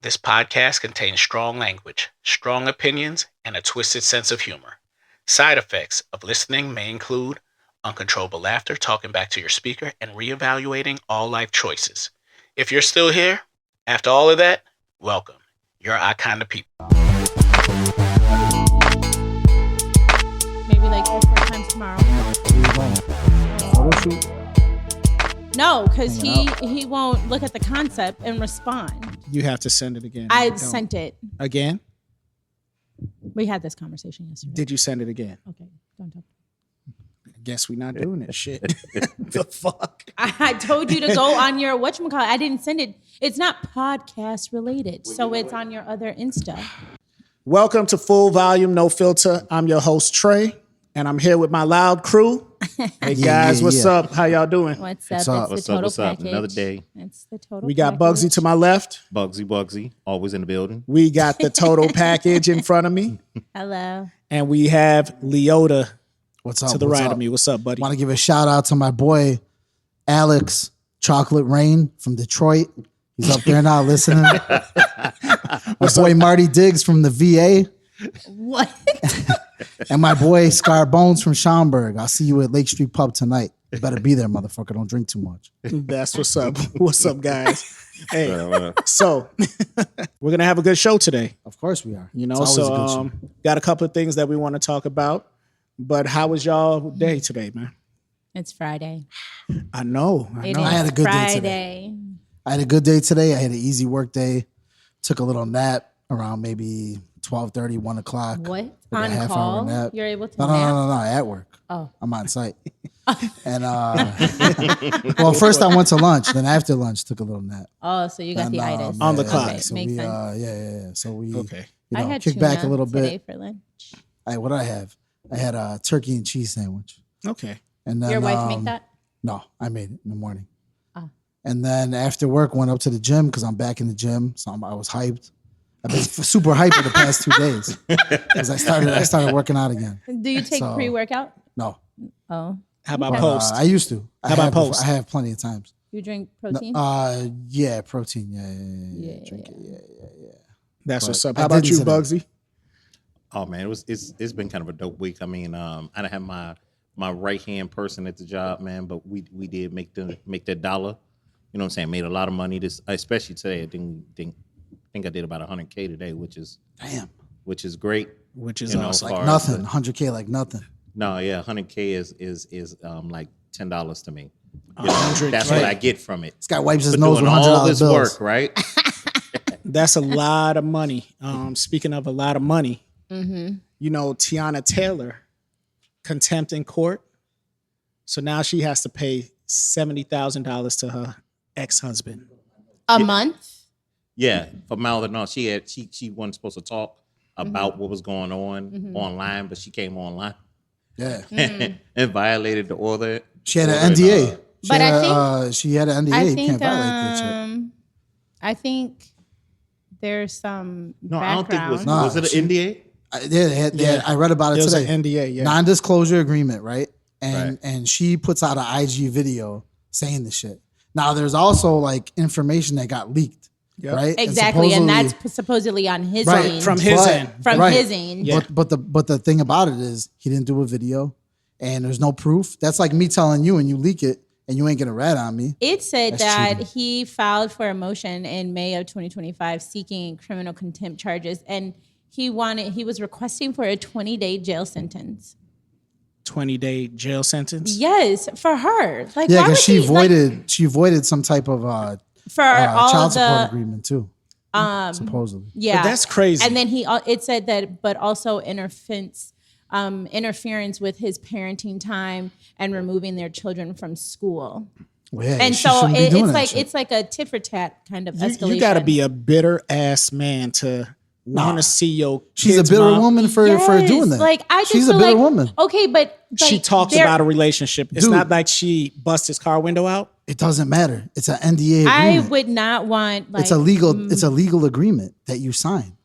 This podcast contains strong language, strong opinions, and a twisted sense of humor. Side effects of listening may include uncontrollable laughter, talking back to your speaker, and reevaluating all life choices. If you're still here after all of that, welcome. You're our kind of people. Maybe like 4 times tomorrow. No, because he won't look at the concept and respond. You have to send it again. I sent it. Again? We had this conversation yesterday. Did you send it again? Okay, don't talk. I guess we're not doing this shit. The fuck? I told you to go on your whatchamacallit. I didn't send it. It's not podcast related, so it's on your other Insta. Welcome to Full Volume, No Filter. I'm your host, Trey, and I'm here with my loud crew. Hey guys, what's up? How y'all doing? What's up? What's up? Another day. It's the total. We got package. Bugsy to my left. Bugsy, always in the building. We got the total package in front of me. Hello. And we have Leota What's up? to the What's right up? of me. What's up, buddy? Want to give a shout out to my boy Alex Chocolate Rain from Detroit. He's up there now listening. My boy Marty Diggs from the VA. What? And my boy Scar Bones from Schaumburg. I'll see you at Lake Street Pub tonight. You better be there, motherfucker. Don't drink too much. That's what's up. What's up, guys? Hey, so we're going to have a good show today. Of course we are. You know, It's always a good so show. got a couple of things that we want to talk about. But how was y'all day today, man? It's Friday. I know. It I had is a good day Friday. today. I had a good day today. I had an easy work day. Took a little nap around maybe 12:30, 1 o'clock. What? Like a On half hour call? nap. You're able to No, nap? at work. Oh. I'm on site. And well, first I went to lunch, then after lunch took a little nap. Oh, so you got the itis. On the clock. Okay, So makes we, sense. yeah. So we, Okay. you I know, had kick back a tuna little today bit. for lunch. What did I have? I had a turkey and cheese sandwich. Okay. And then Your wife make that? No, I made it in the morning. Ah. And then after work, went up to the gym because I'm back in the gym. So I was hyped. I've been super hyped for the past 2 days because I started working out again. Do you take So- pre-workout? No, Oh. How about Okay. post? I used to. How about post? I have plenty of times. You drink protein? Yeah, protein. Yeah. Drink it. Yeah. That's But what's up. I How about did you, today. Bugsy? Oh man, it's been kind of a dope week. I mean, I done had my right hand person at the job, man, but we did make that dollar. You know what I'm saying? Made a lot of money. This especially today. I think I did about 100K today, which is Damn. great. Which is You know, awesome. far Like as nothing. 100K like nothing. No, yeah, 100K is like $10 to me. You 100K. That's what I get from it. This guy wipes his For nose with doing $100 all this bills. work, right? That's a lot of money. Speaking of a lot of money, you know, Teyana Taylor, Contempt in Court. So now she has to pay $70,000 to her ex-husband. A month? Yeah, for Maldonado, she wasn't supposed to talk about what was going on online, but she came online Yeah. and violated the order. She had an Order, NDA. But I think- she had an NDA. I You think can't violate that shit. I think there's some No, I don't think it was. Nah, Was it she- an NDA? I read about it There was today. an NDA, yeah. Non-disclosure agreement, right? Right. And she puts out an IG video saying the shit. Now there's also like information that got leaked, Yep. right? Exactly, and supposedly- that's supposedly on his Right, end. From his But- end. From right. his end. Yeah. But the thing about it is he didn't do a video, and there's no proof. That's like me telling you and you leak it, and you ain't gonna rat on me. It said That's that cheating. he filed for a motion in May of 2025 seeking criminal contempt charges, and he was requesting for a 20-day jail sentence. 20-day jail sentence. Yes, for her. Like, Yeah, why would because she he, like, voided some type of for all child of support the agreement too, supposedly. yeah. But that's crazy. And then it said that, but also interference with his parenting time and removing their children from school. Well, yeah, And she so shouldn't be doing it's that like shit. it's like a tit for tat kind of escalation. You got to be a bitter ass man to want to see your She's a kid's bitter mom. woman for doing that. Like I just she's a feel bitter like, woman. Okay, but She talks about a relationship. It's Dude. not like she bust his car window out. It doesn't matter. It's an NDA I agreement. would not want like It's a legal agreement that you sign,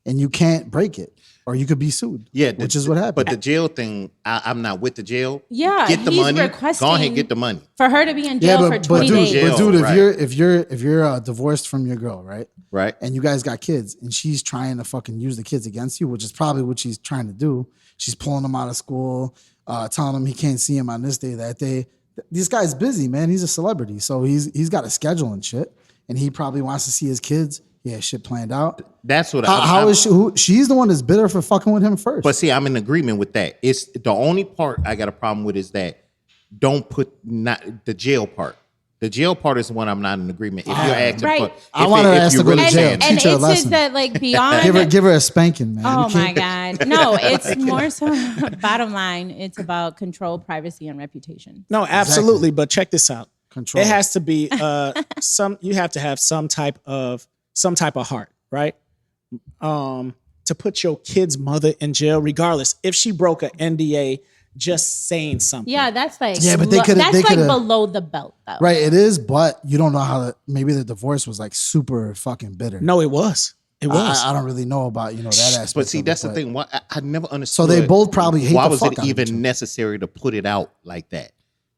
and you can't break it. or you could be sued. Yeah, which is what happened. But the jail thing, I'm not with the jail. Yeah, get the he's money. Go requesting ahead, get the money. for her to be in jail for 20 dude, days. Jail, but dude, right. if you're divorced from your girl, right? Right. And you guys got kids, and she's trying to fucking use the kids against you, which is probably what she's trying to do. She's pulling them out of school, telling him he can't see him on this day, that day. This guy's busy, man. He's a celebrity, so he's got a schedule and shit, and he probably wants to see his kids. He has shit planned out. That's what. How is she? She's the one that's bitter for fucking with him first. But see, I'm in agreement with that. It's the only part I got a problem with is that don't put not the jail part. The jail part is the one I'm not in agreement. If you're acting, Right. I want her ass to go to jail. And Teach her a it's lesson. that like beyond. give her a spanking, man. Oh my God. No, it's more so bottom line. It's about control, privacy, and reputation. No, absolutely. But check this out. Control. It has to be you have to have some type of heart, right? To put your kid's mother in jail, regardless if she broke an NDA just saying something. Yeah, that's like but they coulda- that's they like coulda- below the belt though. Right, it is, but you don't know how maybe the divorce was like super fucking bitter. No, it was. It was. I don't really know about that aspect. But see, of that's it, the thing. Why I never understood. So they both probably hate why the was fuck it out of each even other. necessary to put it out like that?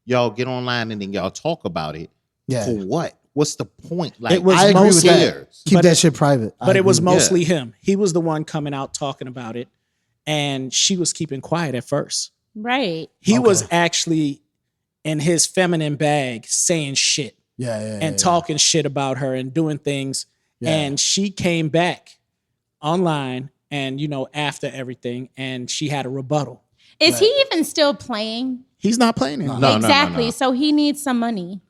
Y'all get online and then y'all talk about it. Yeah. For what? What's the point? Like It was I agree with mostly- that. Keep but that it- shit private. I But it was agree. mostly him. He was the one coming out talking about it, and she was keeping quiet at first. Right. He was actually in his feminine bag saying shit and talking shit about her and doing things. Yeah. And she came back online and, after everything, and she had a rebuttal. Is he even still playing? He's not playing it. No, exactly. no. So he needs some money.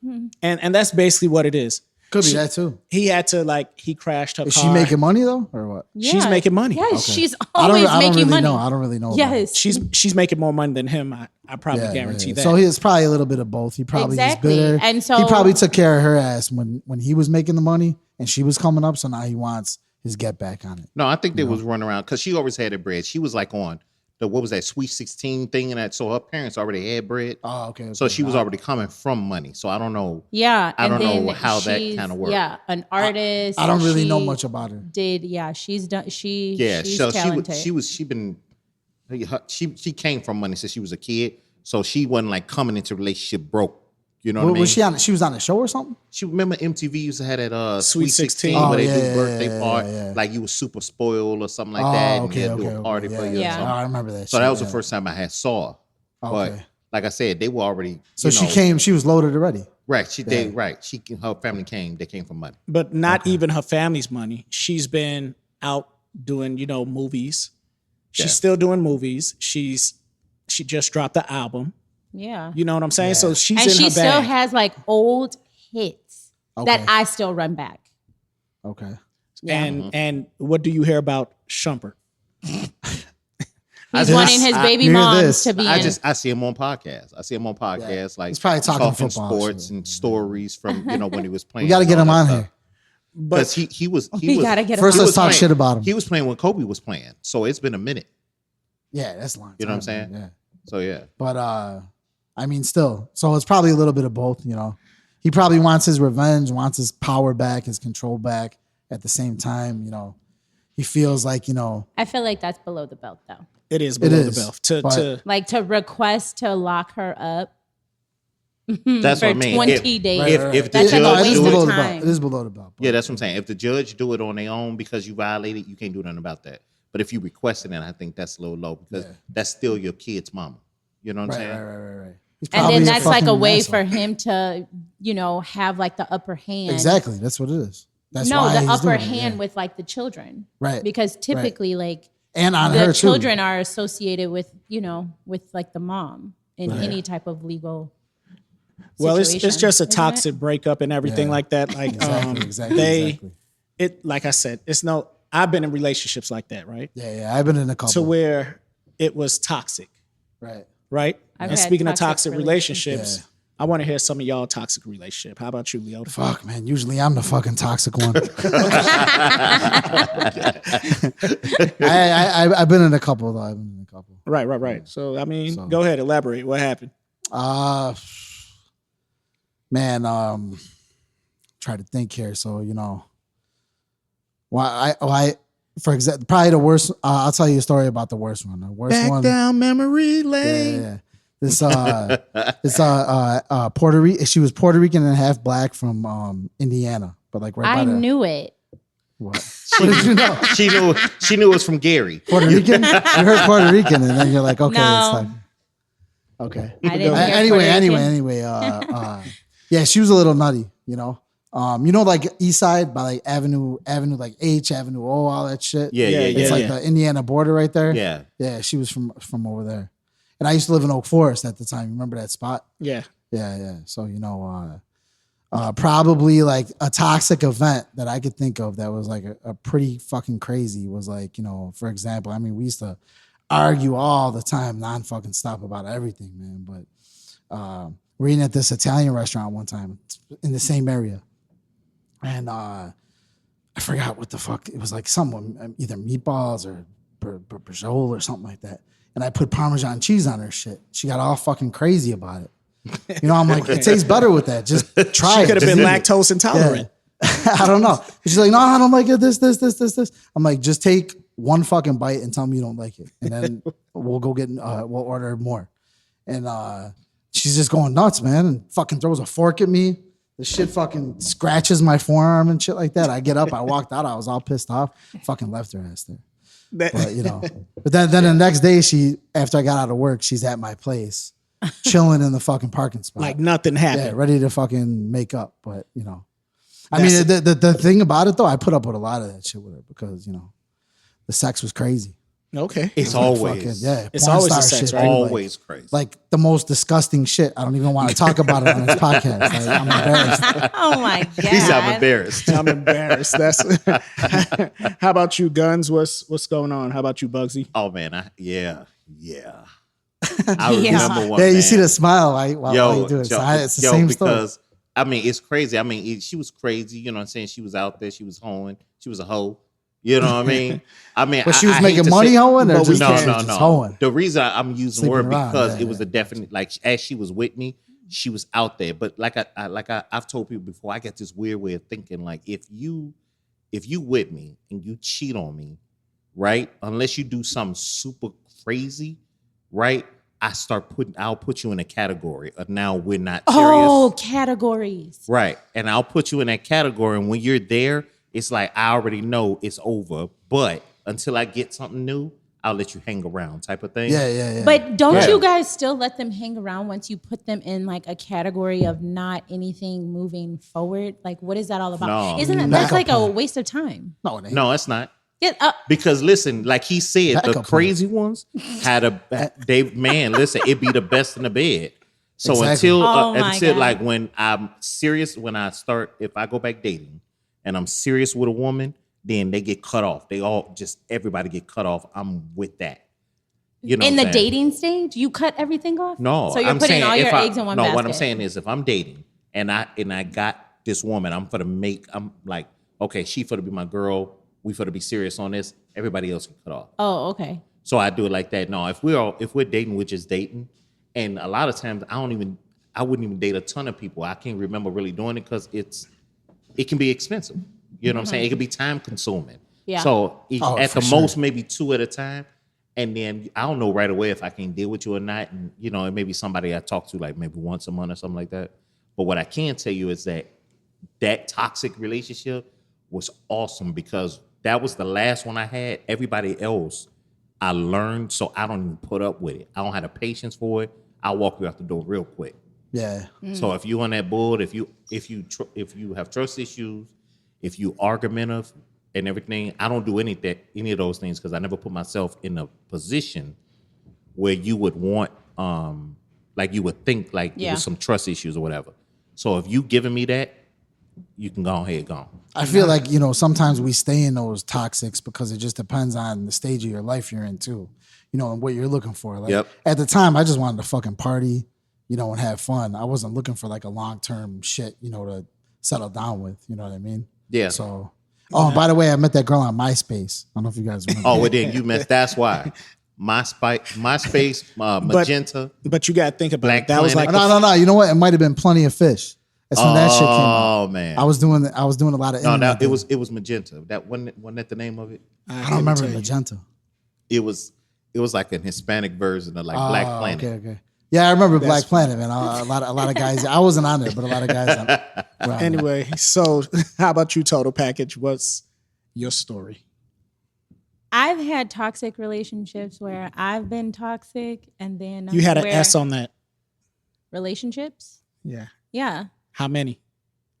And that's basically what it is. Could be that too. He had to he crashed her Is car. she making money though, or what? She's making money. Yes, she's I don't always really making money. know. I don't really know. about it. Yes. She's making more money than him. I probably guarantee that. So it's probably a little bit of both. He probably Exactly. is bitter, And so- he probably took care of her ass when he was making the money and she was coming up. So now he wants his get back on it. No, I think they was running around because she always had her bread. She was like on what was that Sweet 16 thing and that. So her parents already had bread. Oh, okay. So she was already coming from money. So I don't know. Yeah. I don't and know then how that she's- kinda works. Yeah. An artist. I don't really know She much about her. She's done. She's So talented. she came from money since she was a kid. So she wasn't like coming into a relationship broke. You know what I mean? Was she on? She was on a show or something? She remember MTV used to have that Sweet 16. where they Oh, yeah, do birthday yeah, party, yeah. like you was super spoiled or something like that, and they'd do a party for you. Or Yeah. something. Oh, I remember that. So shit, that was the yeah. first time I had saw her. But Okay. like I said, they were already. So she came. She was loaded already. Right. Her family came. They came from money. but not even her family's money. She's been out doing, movies. She's Yeah. still doing movies. She just dropped the album. yeah. You know what I'm saying? So she's And in she her still bag. has like old hits that Okay. I still run back. Okay. And what do you hear about Shumpert? He's wanting his baby hear moms this. to be in. I see him on podcasts. Like He's probably talking football sports shit. and stories from when he was playing. We got to get him on here. Because he was We gotta get him First, on. let's talk shit about him. He was playing when Kobe was playing, so it's been a minute. Yeah, that's a long. You know what I'm time, saying? man, Yeah. So yeah, But I mean, still. So it's probably a little bit of both. He probably wants his revenge, wants his power back, his control back. At the same time, he feels like I feel like that's below the belt though. It is below is, the belt. but- Like to request to lock her up that's for what I mean. 20 days. If the That's like a judge waste do of it, below the time. belt. It is below the belt. yeah, that's what I'm saying. If the judge do it on their own because you violated, you can't do nothing about that. But if you requesting it, I think that's a little low because that's still your kid's mama. You know what I'm saying? Right. He's And probably then that's like a fucking way asshole. for him to, have like the upper hand. Exactly. That's what it is. That's No, why the he's upper doing it, hand yeah. with like the children. Right. Because typically like and on the her children too. are associated with, with like the mom in any type of legal well, it's situation, just a isn't it? toxic breakup and everything Yeah. like that. Like Exactly. like I said, I've been in relationships like that, right? Yeah. I've been in a couple. To where it was toxic, Right. right? I've And had speaking of toxic toxic relationships, Yeah. I want to hear some of y'all toxic relationship. How about you, Leo? Fuck, man. Usually I'm the fucking toxic one. I've been in a couple though. Right. So I mean, go ahead, elaborate. What happened? Man, try to think here. So, why for example, probably the worst. I'll tell you a story about the worst one. The worst Back one. down memory lane. Yeah. This Puerto Rican. She was Puerto Rican and half black from Indiana, but like right I by the. knew it. What? What did you know? She knew it was from Gary. Puerto Rican. You heard Puerto Rican, and then you're like, okay, No. it's like, okay. I didn't hear Anyway. Yeah, she was a little nutty. You know, like East Side by like Avenue, like H, Avenue O, all that shit. Yeah. It's like the Indiana border right there. Yeah. Yeah, she was from over there. And I used to live in Oak Forest at the time. Remember that spot? Yeah. Yeah. So, probably like a toxic event that I could think of that was like a pretty fucking crazy was like, for example, I mean, we used to argue all the time, non-fucking stop about everything, man. But we're eating at this Italian restaurant one time in the same area. And I forgot what the fuck. It was like someone, either meatballs or brajol or something like that. And I put Parmesan cheese on her shit. She got all fucking crazy about it. I'm like, it tastes better with that. Just try it. She could have Just been eat it. lactose intolerant. Yeah. I don't know. She's like, no, I don't like it. This. I'm like, just take one fucking bite and tell me you don't like it. And then we'll go get, we'll order more. And she's just going nuts, man. And fucking throws a fork at me. The shit fucking scratches my forearm and shit like that. I get up, I walked out. I was all pissed off. Fucking left her ass there. But but then the next day, after I got out of work, she's at my place, chilling in the fucking parking spot, Like nothing happened. yeah, ready to fucking make up. But I mean, the thing about it though, I put up with a lot of that shit with her because the sex was crazy. Okay. It's Fucking, always It's porn always the star sex, shit, right? dude, always crazy. like the most disgusting shit. I don't even want to talk about it on this podcast. Like, I'm embarrassed. Oh my god. He said, I'm embarrassed. I'm embarrassed. That's how about you, Guns? What's going on? How about you, Bugsy? Oh man, yeah. Yeah. I remember one. Yeah, you man. see the smile while you do it. So it's the same story. Because I mean, it's crazy. I mean, she was crazy. You know what I'm saying? She was out there. She was hoeing. She was a hoe. You know what I mean? But she was I hate making to money say- hoeing, or But we just, can't- she was No. just hoeing? The reason I'm using the Sleeping word around, because yeah, it was a definite, like as she was with me, she was out there. But I've told people before, I get this weird way of thinking. Like if you with me and you cheat on me, right? Unless you do something super crazy, right? I'll put you in a category of now we're not serious. Oh, categories. Right. And I'll put you in that category. And when you're there, it's like I already know it's over. But until I get something new, I'll let you hang around type of thing. Yeah. But don't Yeah. you guys still let them hang around once you put them in like a category of not anything moving forward? Like, what is that all about? No. Isn't that Backup that's like a plan. waste of time? No, it ain't. No, it's not. Yeah, Because listen, like he said, the Backup crazy ones had listen, it be the best in the bed. So Exactly. Oh my until God. like when I'm serious, if I go back dating and I'm serious with a woman, then they get cut off. Everybody get cut off. I'm with that. You know in what the I'm saying? dating stage, you cut everything off. No, so you're I'm putting saying all if your I- eggs in one no, basket. what I'm saying is if I'm dating and I got this woman, I'm like, okay, she for to be my girl. We for to be serious on this. Everybody else can cut off. Oh, okay. So I do it like that. No, if we're dating, we're just dating. And a lot of times I wouldn't even date a ton of people. I can't remember really doing it because it can be expensive. You know what I'm saying? It can be time consuming. Yeah. So at for the sure. most, maybe 2 at a time. And then I don't know right away if I can deal with you or not. And it may be somebody I talk to like maybe once a month or something like that. But what I can tell you is that toxic relationship was awesome because that was the last one I had. Everybody else, I learned, so I don't even put up with it. I don't have the patience for it. I'll walk you out the door real quick. Yeah. So if you on that board, if you have trust issues, if you argumentative and everything, I don't do any of those things because I never put myself in a position where you would want, like you would think like there was some trust issues or whatever. So if you giving me that, you can go ahead, go. I feel like, sometimes we stay in those toxics because it just depends on the stage of your life you're in too, and what you're looking for. Like at the time, I just wanted to fucking party, and have fun. I wasn't looking for like a long-term shit, to settle down with, you know what I mean? Yeah. So, by the way, I met that girl on MySpace. I don't know if you guys remember. Oh, well then you missed. That's why. MySpace, Magenta. But you got to think about Black it. That was like Planet. No. You know what? It might have been Plenty of Fish. That's when that shit came out. Oh man, I was doing a lot of no, internet things. it was Magenta. That wasn't that the name of it? I don't remember Magenta. It was like an Hispanic version of like Black Planet. Okay. Yeah, I remember Black Planet, man. A lot of guys. I wasn't on there, but a lot of guys. Were on Anyway, so how about you, Total Package? What's your story? I've had toxic relationships where I've been toxic, and then You had an S on that. relationships. Yeah. Yeah, How many?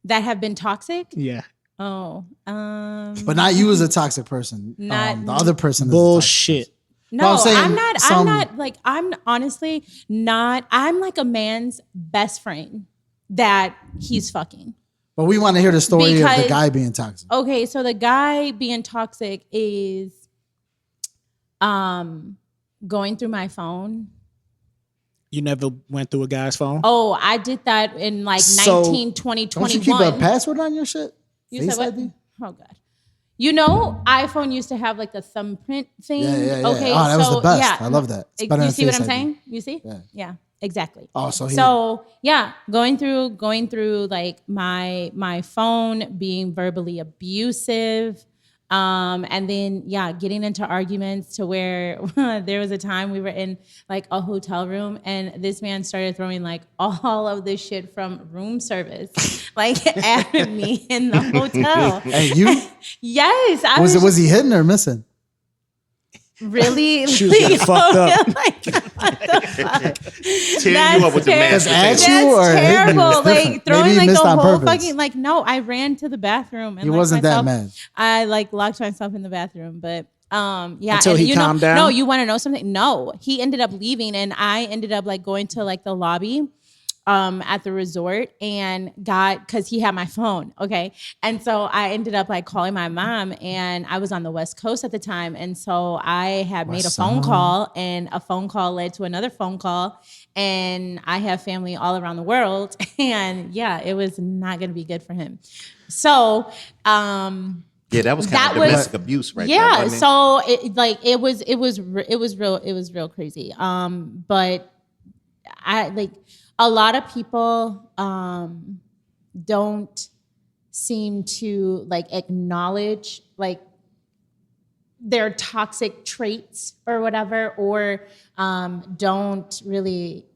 that have been toxic. Yeah. Oh, But not you as a toxic person. Not- the other person. Is Bullshit. no, I'm saying I'm not. some- I'm not like. I'm honestly not. I'm like a man's best friend that he's fucking. But we want to hear the story of Because- the guy being toxic. Okay, so the guy being toxic is going through my phone. You never went through a guy's phone? Oh, I did that in like So- 19, 20, Don't you 21. keep a password on your shit? You Face said what? ID? Oh God. You know, iPhone used to have like the thumbprint thing. Yeah. Okay, Oh, that was so, the best. yeah. I love that. It's better You than see what Face I'm ID. saying? You see? Yeah. Exactly. Oh, so yeah, going through like my phone being verbally abusive. And then getting into arguments to where there was a time we were in like a hotel room and this man started throwing like all of this shit from room service like at me in the hotel. Hey, you? Yes, I Was he hitting or missing? really She was getting fucked up. like, what the fuck? Tearing you up with the That's mashed at potato. you or That's hitting you? terrible. It's Like different. throwing Maybe he like the missed on whole purpose. fucking like no, I ran to the bathroom and He like, wasn't that myself, mad. I like locked myself in the bathroom, but Until and, he calmed down? No, you want to know something? No, he ended up leaving, and I ended up like going to like the lobby at the resort and because he had my phone. Okay. And so I ended up like calling my mom, and I was on the West Coast at the time. And so I had made a phone call, and a phone call led to another phone call. And I have family all around the world. And it was not going to be good for him. So, Yeah, that was kind That of was- domestic abuse right there. yeah, wasn't it? so it was real crazy. But I like a lot of people don't seem to like acknowledge like their toxic traits or whatever, or don't really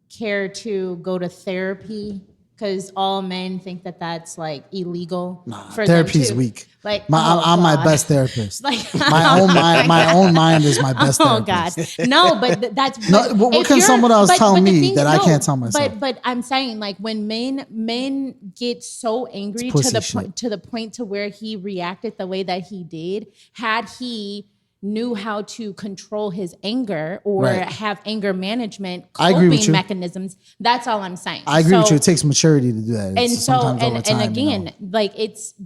care to go to therapy. Because all men think that that's like illegal. For Therapy's them too. weak. Like I'm my God. best therapist. Like my own mind is my best Oh therapist. God, no, but that's No, but what if can you're- someone else tell the me thing- that I can't tell myself? But I'm saying like when men get so angry It's to the pussy point shit. to the point to where he reacted the way that he did, had he knew how to control his anger or Right. have anger management I agree with coping you. mechanisms, that's all I'm saying. I agree with So- you. It takes maturity to do that. and It's so sometimes over and time, again, you know. like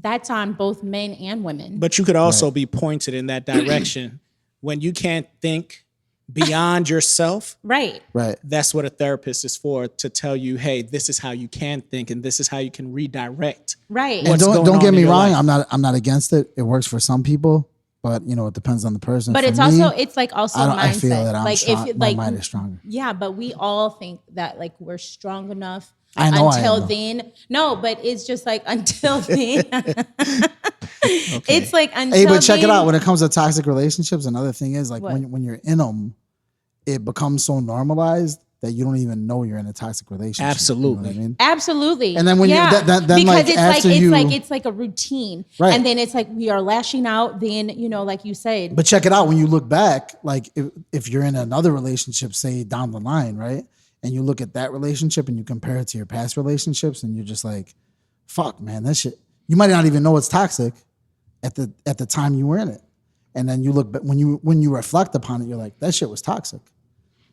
that's on both men and women. But you could also be pointed in that direction. When you can't think beyond yourself, Right. Right. that's what a therapist is for, to tell you, hey, this is how you can think and this is how you can redirect. Right. And What's don't going get on me in your wrong. life. I'm not against it. It works for some people, but it depends on the person. But For it's me, also it's like also mindset. I feel that I'm like strong. if My like mind is stronger. yeah, but we all think that like we're strong enough I know I until am, though. then. No, but it's just like until then. It's like until Hey, but check it then- out. When it comes to toxic relationships, another thing is like What? when you're in them, it becomes so normalized that you don't even know you're in a toxic relationship. You know Absolutely. what I mean? Absolutely. And then when you- then because like, it's after like you- it's like a routine. Right. And then it's like we are lashing out, then like you said. But check it out. When you look back, like if you're in another relationship, say down the line, right? And you look at that relationship and you compare it to your past relationships, and you're just like, fuck, man, that shit. You might not even know it's toxic at the time you were in it. And then you look back, when you reflect upon it, you're like, that shit was toxic.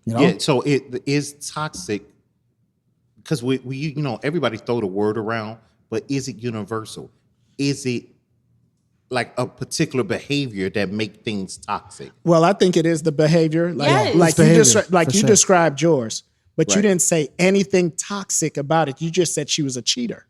You know? Yeah, so it is toxic because we everybody throw the word around, but is it universal? Is it like a particular behavior that make things toxic? Well, I think it is the behavior. Like, Yes. like It's you behavior, just like for you sure. described yours, but you Right. didn't say anything toxic about it. You just said she was a cheater.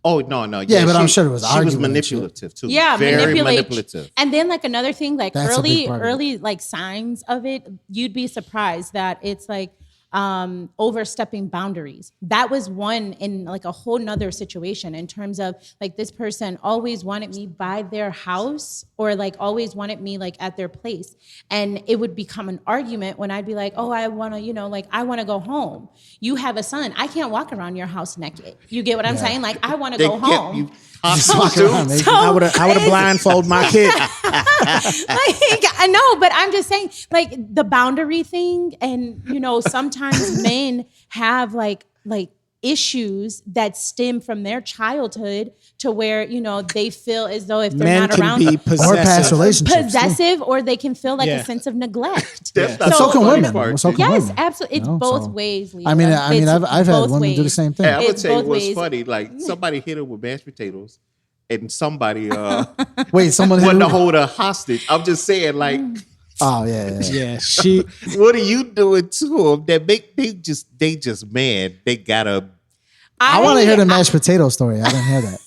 Oh no, Yeah, but I'm sure it was she was arguing and manipulative too. Yeah, very manipulate. manipulative. And then like another thing, like That's a big part of it. early like signs of it, you'd be surprised that it's like overstepping boundaries. That was one in like a whole nother situation in terms of like this person always wanted me by their house or like always wanted me like at their place. And it would become an argument when I'd be like, oh, I want to, you know, like I want to go home. You have a son. I can't walk around your house naked. You get what I'm saying? Like I want to go home. I would have blindfolded my kid. I know, but I'm just saying, like the boundary thing, and you know, sometimes men have like issues that stem from their childhood to where you know they feel as though if they're Men not can around be Or past relationships. possessive, or they can feel like Yeah. a sense of neglect. That's But not so the can funny women. part. So can Yes, women. absolutely. It's You know, both so- ways. Lisa. I mean, It's I've had both women do the ways. same thing. Hey, I'm gonna It's tell you both what's ways. funny. Like somebody hit her with mashed potatoes, and somebody Wait, someone wanted to hit hold her hostage. I'm just saying, like, Oh yeah. Yeah, she. what are you doing to them that make they just mad? They gotta. I want to hear the mashed potato story. I didn't hear that.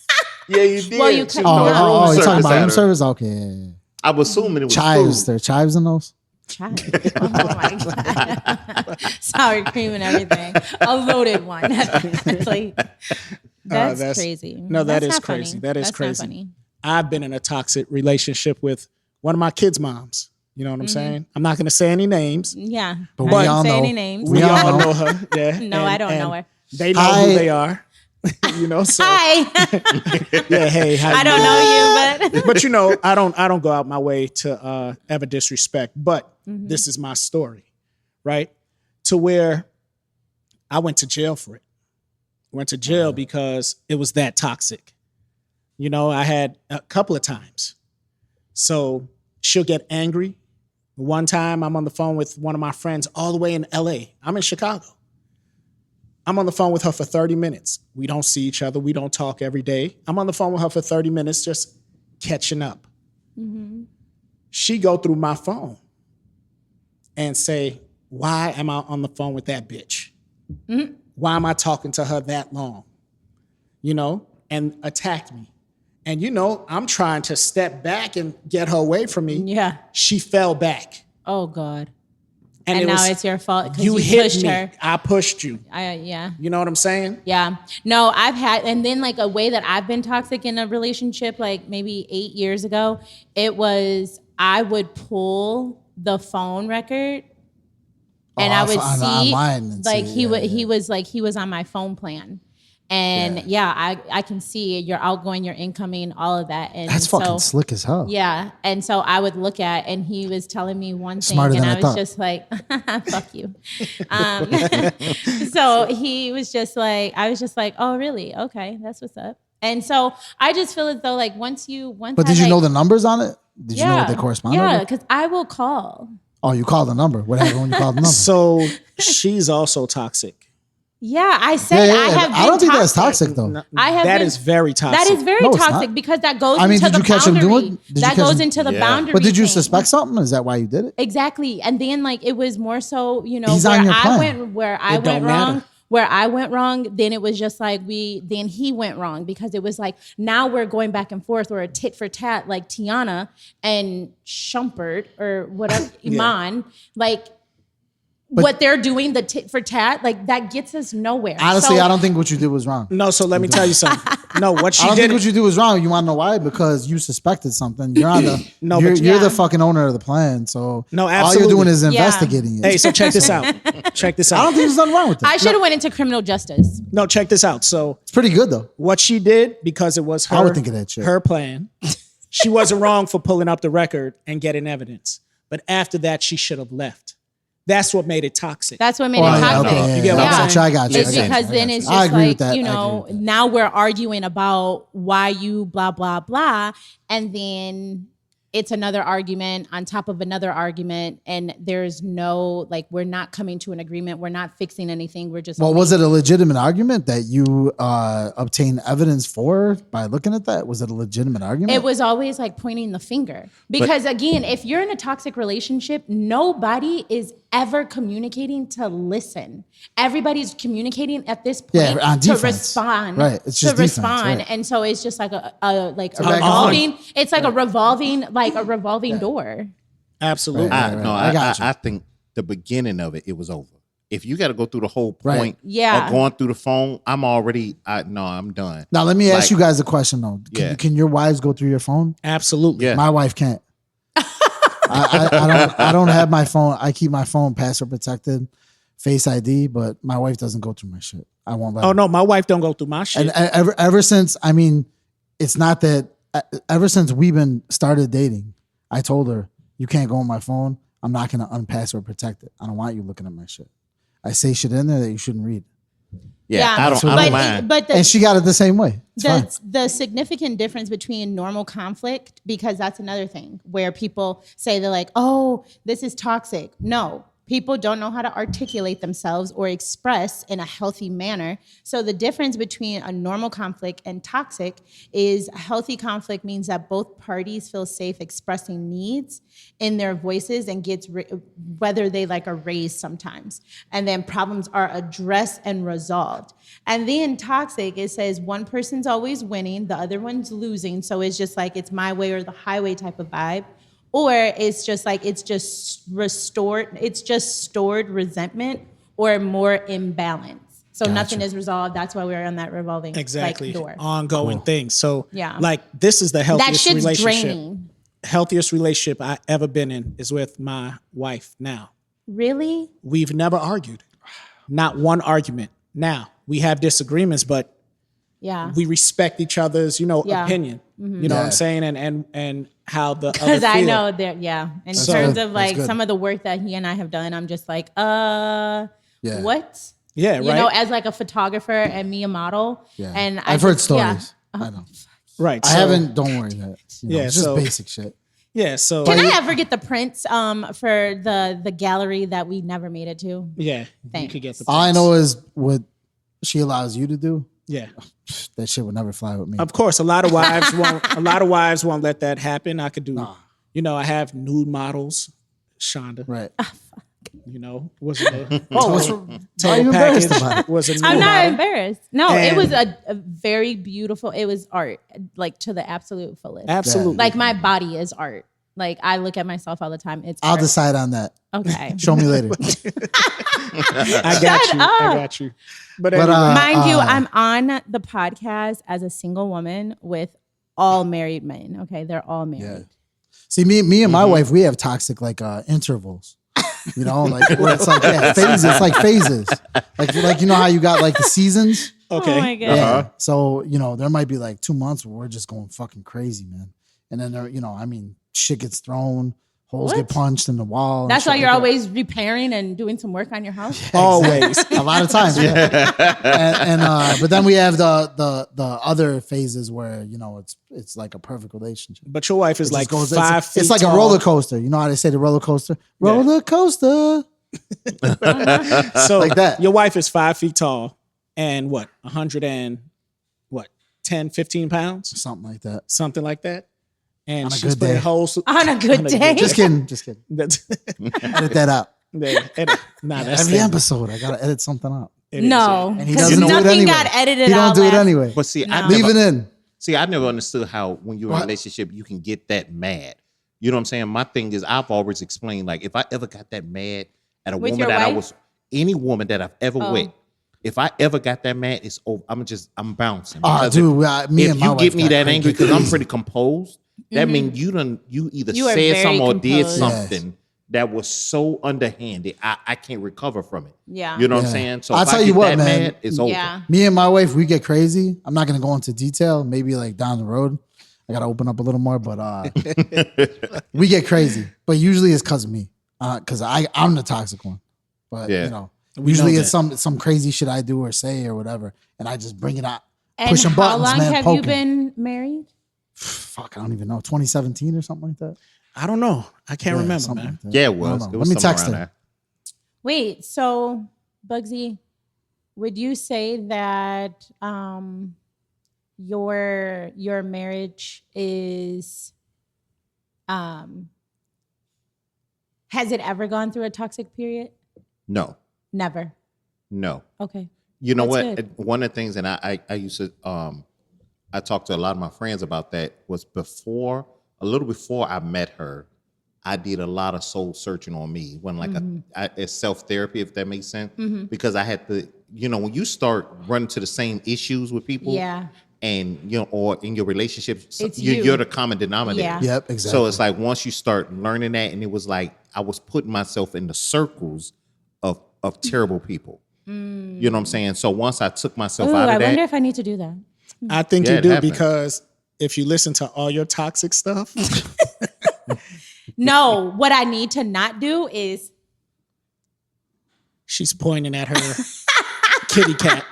Yeah, you did. Well, you She cut Oh, me threw out. room you're talking service about at room her. service? Okay. Yeah. I'm assuming it was Chives. food. There are chives in those? Child. Oh my god! Sour cream and everything. A loaded one. Like, that's crazy. No, that That's is not funny. crazy. That is That's not crazy. funny. I've been in a toxic relationship with one of my kids' moms. You know what I'm saying? I'm not going to say any names. Yeah, But I we didn't all say know. any names. We We all all know. know her. Yeah. No, I don't know her. They know Hi. who they are. You know, so Hi. yeah, hey, how I you don't know you, but but you know, I don't go out my way to ever disrespect. But this is my story, right? To where I went to jail for it. Went to jail because it was that toxic. You know, I had a couple of times. So she'll get angry. One time I'm on the phone with one of my friends all the way in LA. I'm in Chicago. I'm on the phone with her for 30 minutes. We don't see each other. We don't talk every day. I'm on the phone with her for 30 minutes just catching up. She go through my phone and say, why am I on the phone with that bitch? Why am I talking to her that long? You know, and attack me. And you know, I'm trying to step back and get her away from me. yeah. She fell back. Oh God. And, And it now was, it's your fault because you you hit pushed me. her. I pushed you. Yeah. You know what I'm saying? Yeah. No, I've had, and then like a way that I've been toxic in a relationship, like maybe 8 years ago, it was I would pull the phone record and I would online and like see, he was on my phone plan. And I can see your outgoing, your incoming, all of that. And That's fucking slick as hell. Yeah. And so I would look at, and he was telling me one thing, Smarter and than I I was thought. just like, fuck you. So he was just like, I was just like, oh, really? Okay. That's what's up. And so I just feel as though like once But did you know the numbers on it? Did you know what they corresponded Yeah. with? Because I will call. Oh, you called the number. What happened when you called the number? So she's also toxic. Yeah. I said I have been I don't think that's toxic though. I have That been- is very toxic. That is very No, it's toxic not. because that goes I mean, into did you the catch him boundary. doing- did you That catch goes him- into the Yeah. boundary. But did you thing. suspect something? Is that why you did it? Exactly. And then like it was more so, you know, He's where on your I plan. went don't wrong. matter. Where I went wrong, then it was just like then he went wrong because it was like now we're going back and forth or a tit for tat like Teyana and Shumpert or whatever Iman, like what they're doing, the tit for tat, like that gets us nowhere. Honestly, So- I don't think what you did was wrong. No, so let me tell you something. No, what I she don't think did. what you did was wrong. You want to know why? Because you suspected something. You're on the No, you're, but- you're Yeah. the fucking owner of the plan. So No, all you're absolutely. doing is Yeah. investigating it. Hey, so check this out. Check this I don't out. think there's nothing wrong with it. I should have went into criminal justice. No, check this out. So It's pretty good though. what she did, because it was her, I would think of that shit. her plan, she wasn't wrong for pulling up the record and getting evidence. But after that, she should have left. That's what made it toxic. That's what made Oh, it yeah, toxic. okay, You get what I'm saying? I got you. It's I got you, because I then got it's you. I just agree like, with that. you I agree know, with that. now we're arguing about why you blah, blah, blah. And then it's another argument on top of another argument. And there's no, like, we're not coming to an agreement. We're not fixing anything. We're just. Well, was it a legitimate argument that you obtained evidence for by looking at that? Was it a legitimate argument? It was always like pointing the finger. Because again, if you're in a toxic relationship, nobody is ever communicating to listen. Everybody's communicating at this point Yeah, on to defense. respond. Right, it's to just defense, respond. right. And so it's just like a back and revolving, it's like a revolving door. Absolutely. Right. I got you. I think the beginning of it was over. if you got to go through the whole Right. point Yeah. of going through the phone, I'm done. Now let me ask Like- you guys a question though. Yeah. Can your wives go through your phone? Absolutely. Yeah. My wife can't. I don't have my phone. I keep my phone password protected, Face ID, but my wife doesn't go through my shit. I won't let Oh her. no, my wife don't go through my shit. And ever since, I mean, it's not that. Ever since we've been started dating, I told her you can't go on my phone. I'm not gonna unpassword protect it. I don't want you looking at my shit. I say shit in there that you shouldn't read, Yeah, I don't but mind. But and she got it the same way. It's fine. the significant difference between normal conflict, because that's another thing where people say they're like, oh, this is toxic. No, people don't know how to articulate themselves or express in a healthy manner. So the difference between a normal conflict and toxic is a healthy conflict means that both parties feel safe expressing needs in their voices and whether they like are raised sometimes. And then problems are addressed and resolved. And then toxic, it says one person's always winning, the other one's losing. So it's just like it's my way or the highway type of vibe. Or it's just like it's just stored resentment or more imbalance. So nothing is resolved. That's why we're on that revolving Exactly. door. Ongoing things. So Yeah. like this is the That healthiest shit's relationship. draining. Healthiest relationship I ever been in is with my wife now. Really? We've never argued. Not one argument. Now, we have disagreements, but Yeah. we respect each other's, Yeah. opinion. You know what I'm Yeah. saying? And how the other Because I feel. know that, in That's terms good. of like That's good. some of the work that he and I have done, I'm just like, Yeah. what? Yeah, right. You know, as like a photographer and me a model. Yeah. And I've heard just- stories. yeah. I know. right. I So, haven't. Don't worry. It's just so- basic shit. Yeah, so Can I ever get the prints for the gallery that we never made it to? yeah, you Thanks. could get the All I points. know is what she allows you to do. Yeah. That shit would never fly with me. Of course, a lot of wives won't let that happen. I could do, I have nude models, Shonda. Right. Was a Oh, what's total why are you embarrassed package, about it? was a nude I'm not model. embarrassed. No, it And- was a very beautiful. It was art, like to the absolute fullest. Absolutely. Like my body is art. Like I look at myself all the time. It's I'll art. decide on that. Okay. Show me later. I got you. I up. got you. But But, anyway, Mind you, I'm on the podcast as a single woman with all married men. Okay, they're all married. Yeah. See, me and my wife, we have toxic like intervals. Like where it's like phases. It's like phases. Like you know how you got like the seasons. okay. Oh my god. Yeah. So there might be like 2 months where we're just going fucking crazy, man. And then there, shit gets thrown, holes What? get punched in the wall. and That's shit why like you're that. always repairing and doing some work on your house. Always. A lot of times, but then we have the other phases where it's like a perfect relationship. But your wife is It like just 5 feet It's like tall. a roller coaster. You know how they say the roller coaster? Roller coaster. So Like that. Your wife is 5 feet tall and 10, 15 pounds? Something like that. Something like that. And On a she's good putting day. holes. On a good day. Just kidding. That's Edit that out. that's Every the- episode, I gotta edit something out. it is, No, And he because doesn't do it nothing anyway. got edited He out. don't do it last- anyway. But see, I No. Leave never, it in. I never understood how when you're in a relationship you can get that mad. You know what I'm saying? My thing is I've always explained like if I ever got that mad at a With woman your that I wife? was any woman that I've ever Oh. with, if I ever got that mad, it's over. I'm bouncing. Oh, Because dude, me if and my you wife get me got that crazy. angry because I'm pretty composed, that means you either You are said very something or did composed. something that was so underhanded. I can't recover from it. Yeah. You know what Yeah. I'm saying? So I'll if I tell you get what, that man. mad, it's over. Yeah. Me and my wife, we get crazy. I'm not gonna go into detail. Maybe like down the road, I gotta open up a little more. But we get crazy. But usually it's because of me, because I'm the toxic one. But Yeah. usually know it's some crazy shit I do or say or whatever, and I just bring it out, And pushing how buttons, long man, have poking. you been married? Fuck, I don't even know. 2017 or something like that. I don't know. I can't Yeah, remember, something man. like that. Yeah, it I was. don't know. It was Let me somewhere text around her. there. Wait, so Bugsy, would you say that your marriage is has it ever gone through a toxic period? No, Never. no. Okay. You know That's what? good. One of the things, and I used to, I talked to a lot of my friends about that was a little before I met her, I did a lot of soul searching on me when like it's self-therapy, if that makes sense. Because I had to, when you start running to the same issues with people, Yeah. and or in your relationships, It's you're the common denominator. Yeah. Yep, exactly. So it's like once you start learning that, and it was like I was putting myself in the circles of terrible people. You know what I'm saying? So once I took myself Ooh, out of I that, wonder if I need to do that. I think Yeah, you it do happens. because if you listen to all your toxic stuff, No, what I need to not do is she's pointing at her kitty cat.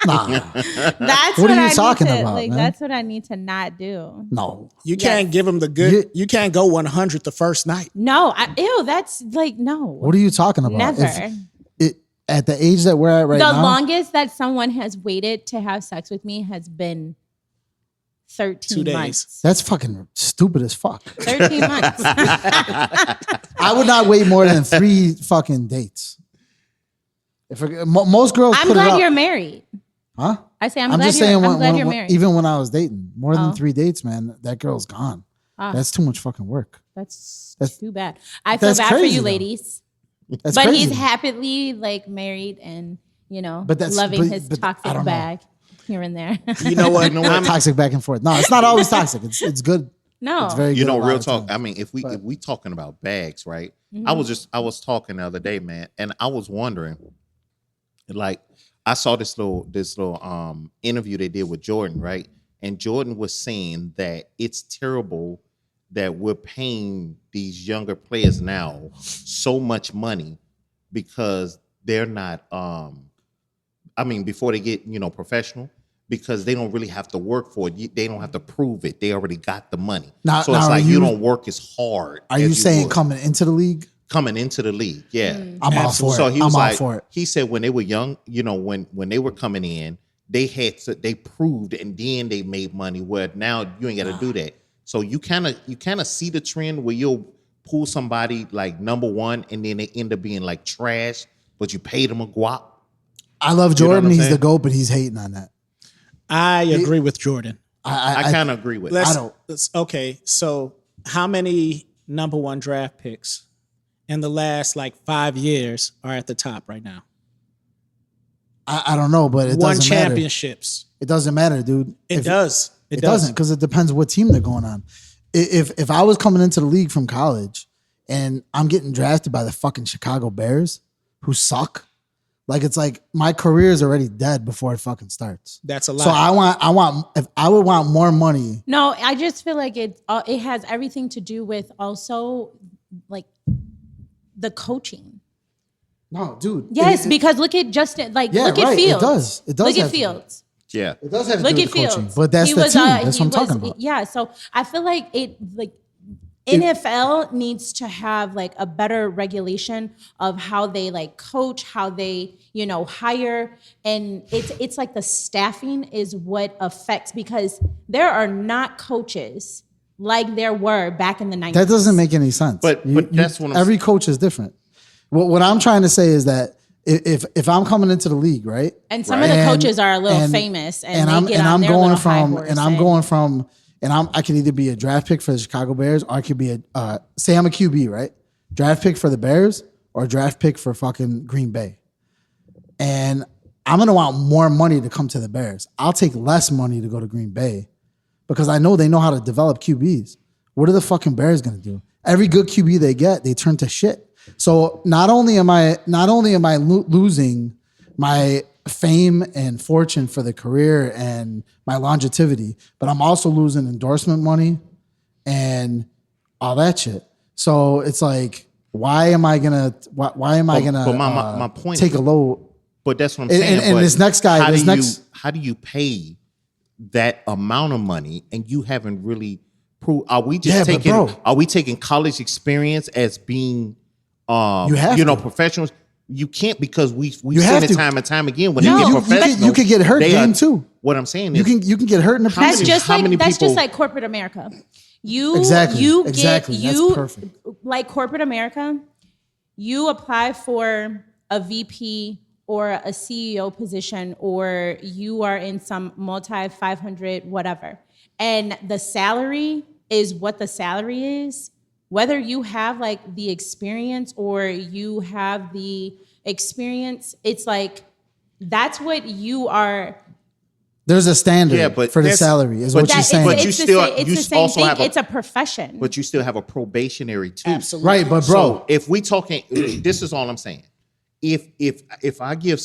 Nah, that's What what are you I talking need to, about, like man? that's what I need to not do. no. You can't give them the good. You can't go 100 the first night. No, that's like no. What are you talking about? Never. At the age that we're at right The now, longest that someone has waited to have sex with me has been 13 2 days. months. that's fucking stupid as fuck. 13 months. I would not wait more than 3 fucking dates. Most girls I'm put it glad up. you're married. Huh? I say I'm I'm glad just you're, saying, I'm glad you're married. even when I was dating, more than Oh. 3 dates, man, that girl's gone. Ah. That's too much fucking work. That's That's- too bad. I feel that's bad for crazy, you though. ladies. That's But crazy. he's happily like married and But that's- loving but- his but I toxic don't know. bag here and there. You know what? Toxic back and forth. No, it's not always toxic. It's good. No. It's very good. a lot real of talk. times. I mean, if we talking about bags, right? Mhm. I was talking the other day, man, and I was wondering, like, I saw this little interview they did with Jordan, right? And Jordan was saying that it's terrible that we're paying these younger players now so much money because they're not before they get professional, because they don't really have to work for it. They don't have to prove it. They already got the money. Now- So it's now like are you you- don't work as hard. Are as you saying would coming into the league? coming into the league? Yeah. I'm all for So it. he was I'm like, all for it. he said when they were young, when they were coming in, they proved and then they made money. Where now you ain't got to do that. So you kind of see the trend where you'll pull somebody like number one and then they end up being like trash, but you paid them a guap. I love You know what Jordan. I'm He's saying? the GOAT, but he's hating on that. I agree with Jordan. I kind of agree with. Let's, it. don't. Okay, so how many number one draft picks in the last like 5 years are at the top right now? I don't know, but it Won doesn't matter. championships. It doesn't matter, dude. It does. It doesn't, because it depends what team they're going on. If I was coming into the league from college and I'm getting drafted by the fucking Chicago Bears, who suck, like it's like my career is already dead before it fucking starts. That's a lot. So I would want more money. No, I just feel like it has everything to do with also like the coaching. No, dude. Yes, because look at Justin. Like Yeah, look at right, it Fields. does. It does Look have at to do. Fields. Yeah. It does have to Look do at with coaching, Fields. but that's He the was, team. That's what I'm talking about. Yeah, so I feel like NFL needs to have like a better regulation of how they like coach, how they, hire. And it's like the staffing is what affects, because there are not coaches like there were back in the 90s. That doesn't make any sense. But that's what I'm every coach is different. What I'm trying to say is that if I'm coming into the league, right? And some of the coaches are a little famous, and they get on their little high horse I can either be a draft pick for the Chicago Bears, or I could be say I'm a QB, right? Draft pick for the Bears or draft pick for fucking Green Bay. And I'm gonna want more money to come to the Bears. I'll take less money to go to Green Bay because I know they know how to develop QBs. What are the fucking Bears gonna do? Every good QB they get, they turn to shit. So not only am I losing my fame and fortune for the career and my longevity, but I'm also losing endorsement money and all that shit. So it's like, why am I gonna But my point take is- a low? But that's what I'm saying. And But this next guy, how do you pay that amount of money and you haven't really proved? Are we just Yeah, but bro. Are we taking college experience as being You have to. professionals? You can't, because we've have seen it to. time and time again when No, they you get professionals. could get hurt they game are- too. What I'm saying You is, can get hurt in the How That's many- just how like many that's people- just like corporate America. Exactly. You Exactly. get That's you perfect. like corporate America. You apply for a VP or a CEO position, or you are in some multi 500 whatever, and the salary is what the salary is. whether you have like the experience or you have the experience, it's like that's what you are. There's a standard Yeah, but for the that's- salary, is but what That you're it's, saying. But you it's still- the, it's you the same also thing. have a- It's a profession. But you still have a probationary too. Absolutely. Right, but bro, So if we talking, this is all I'm saying. If I give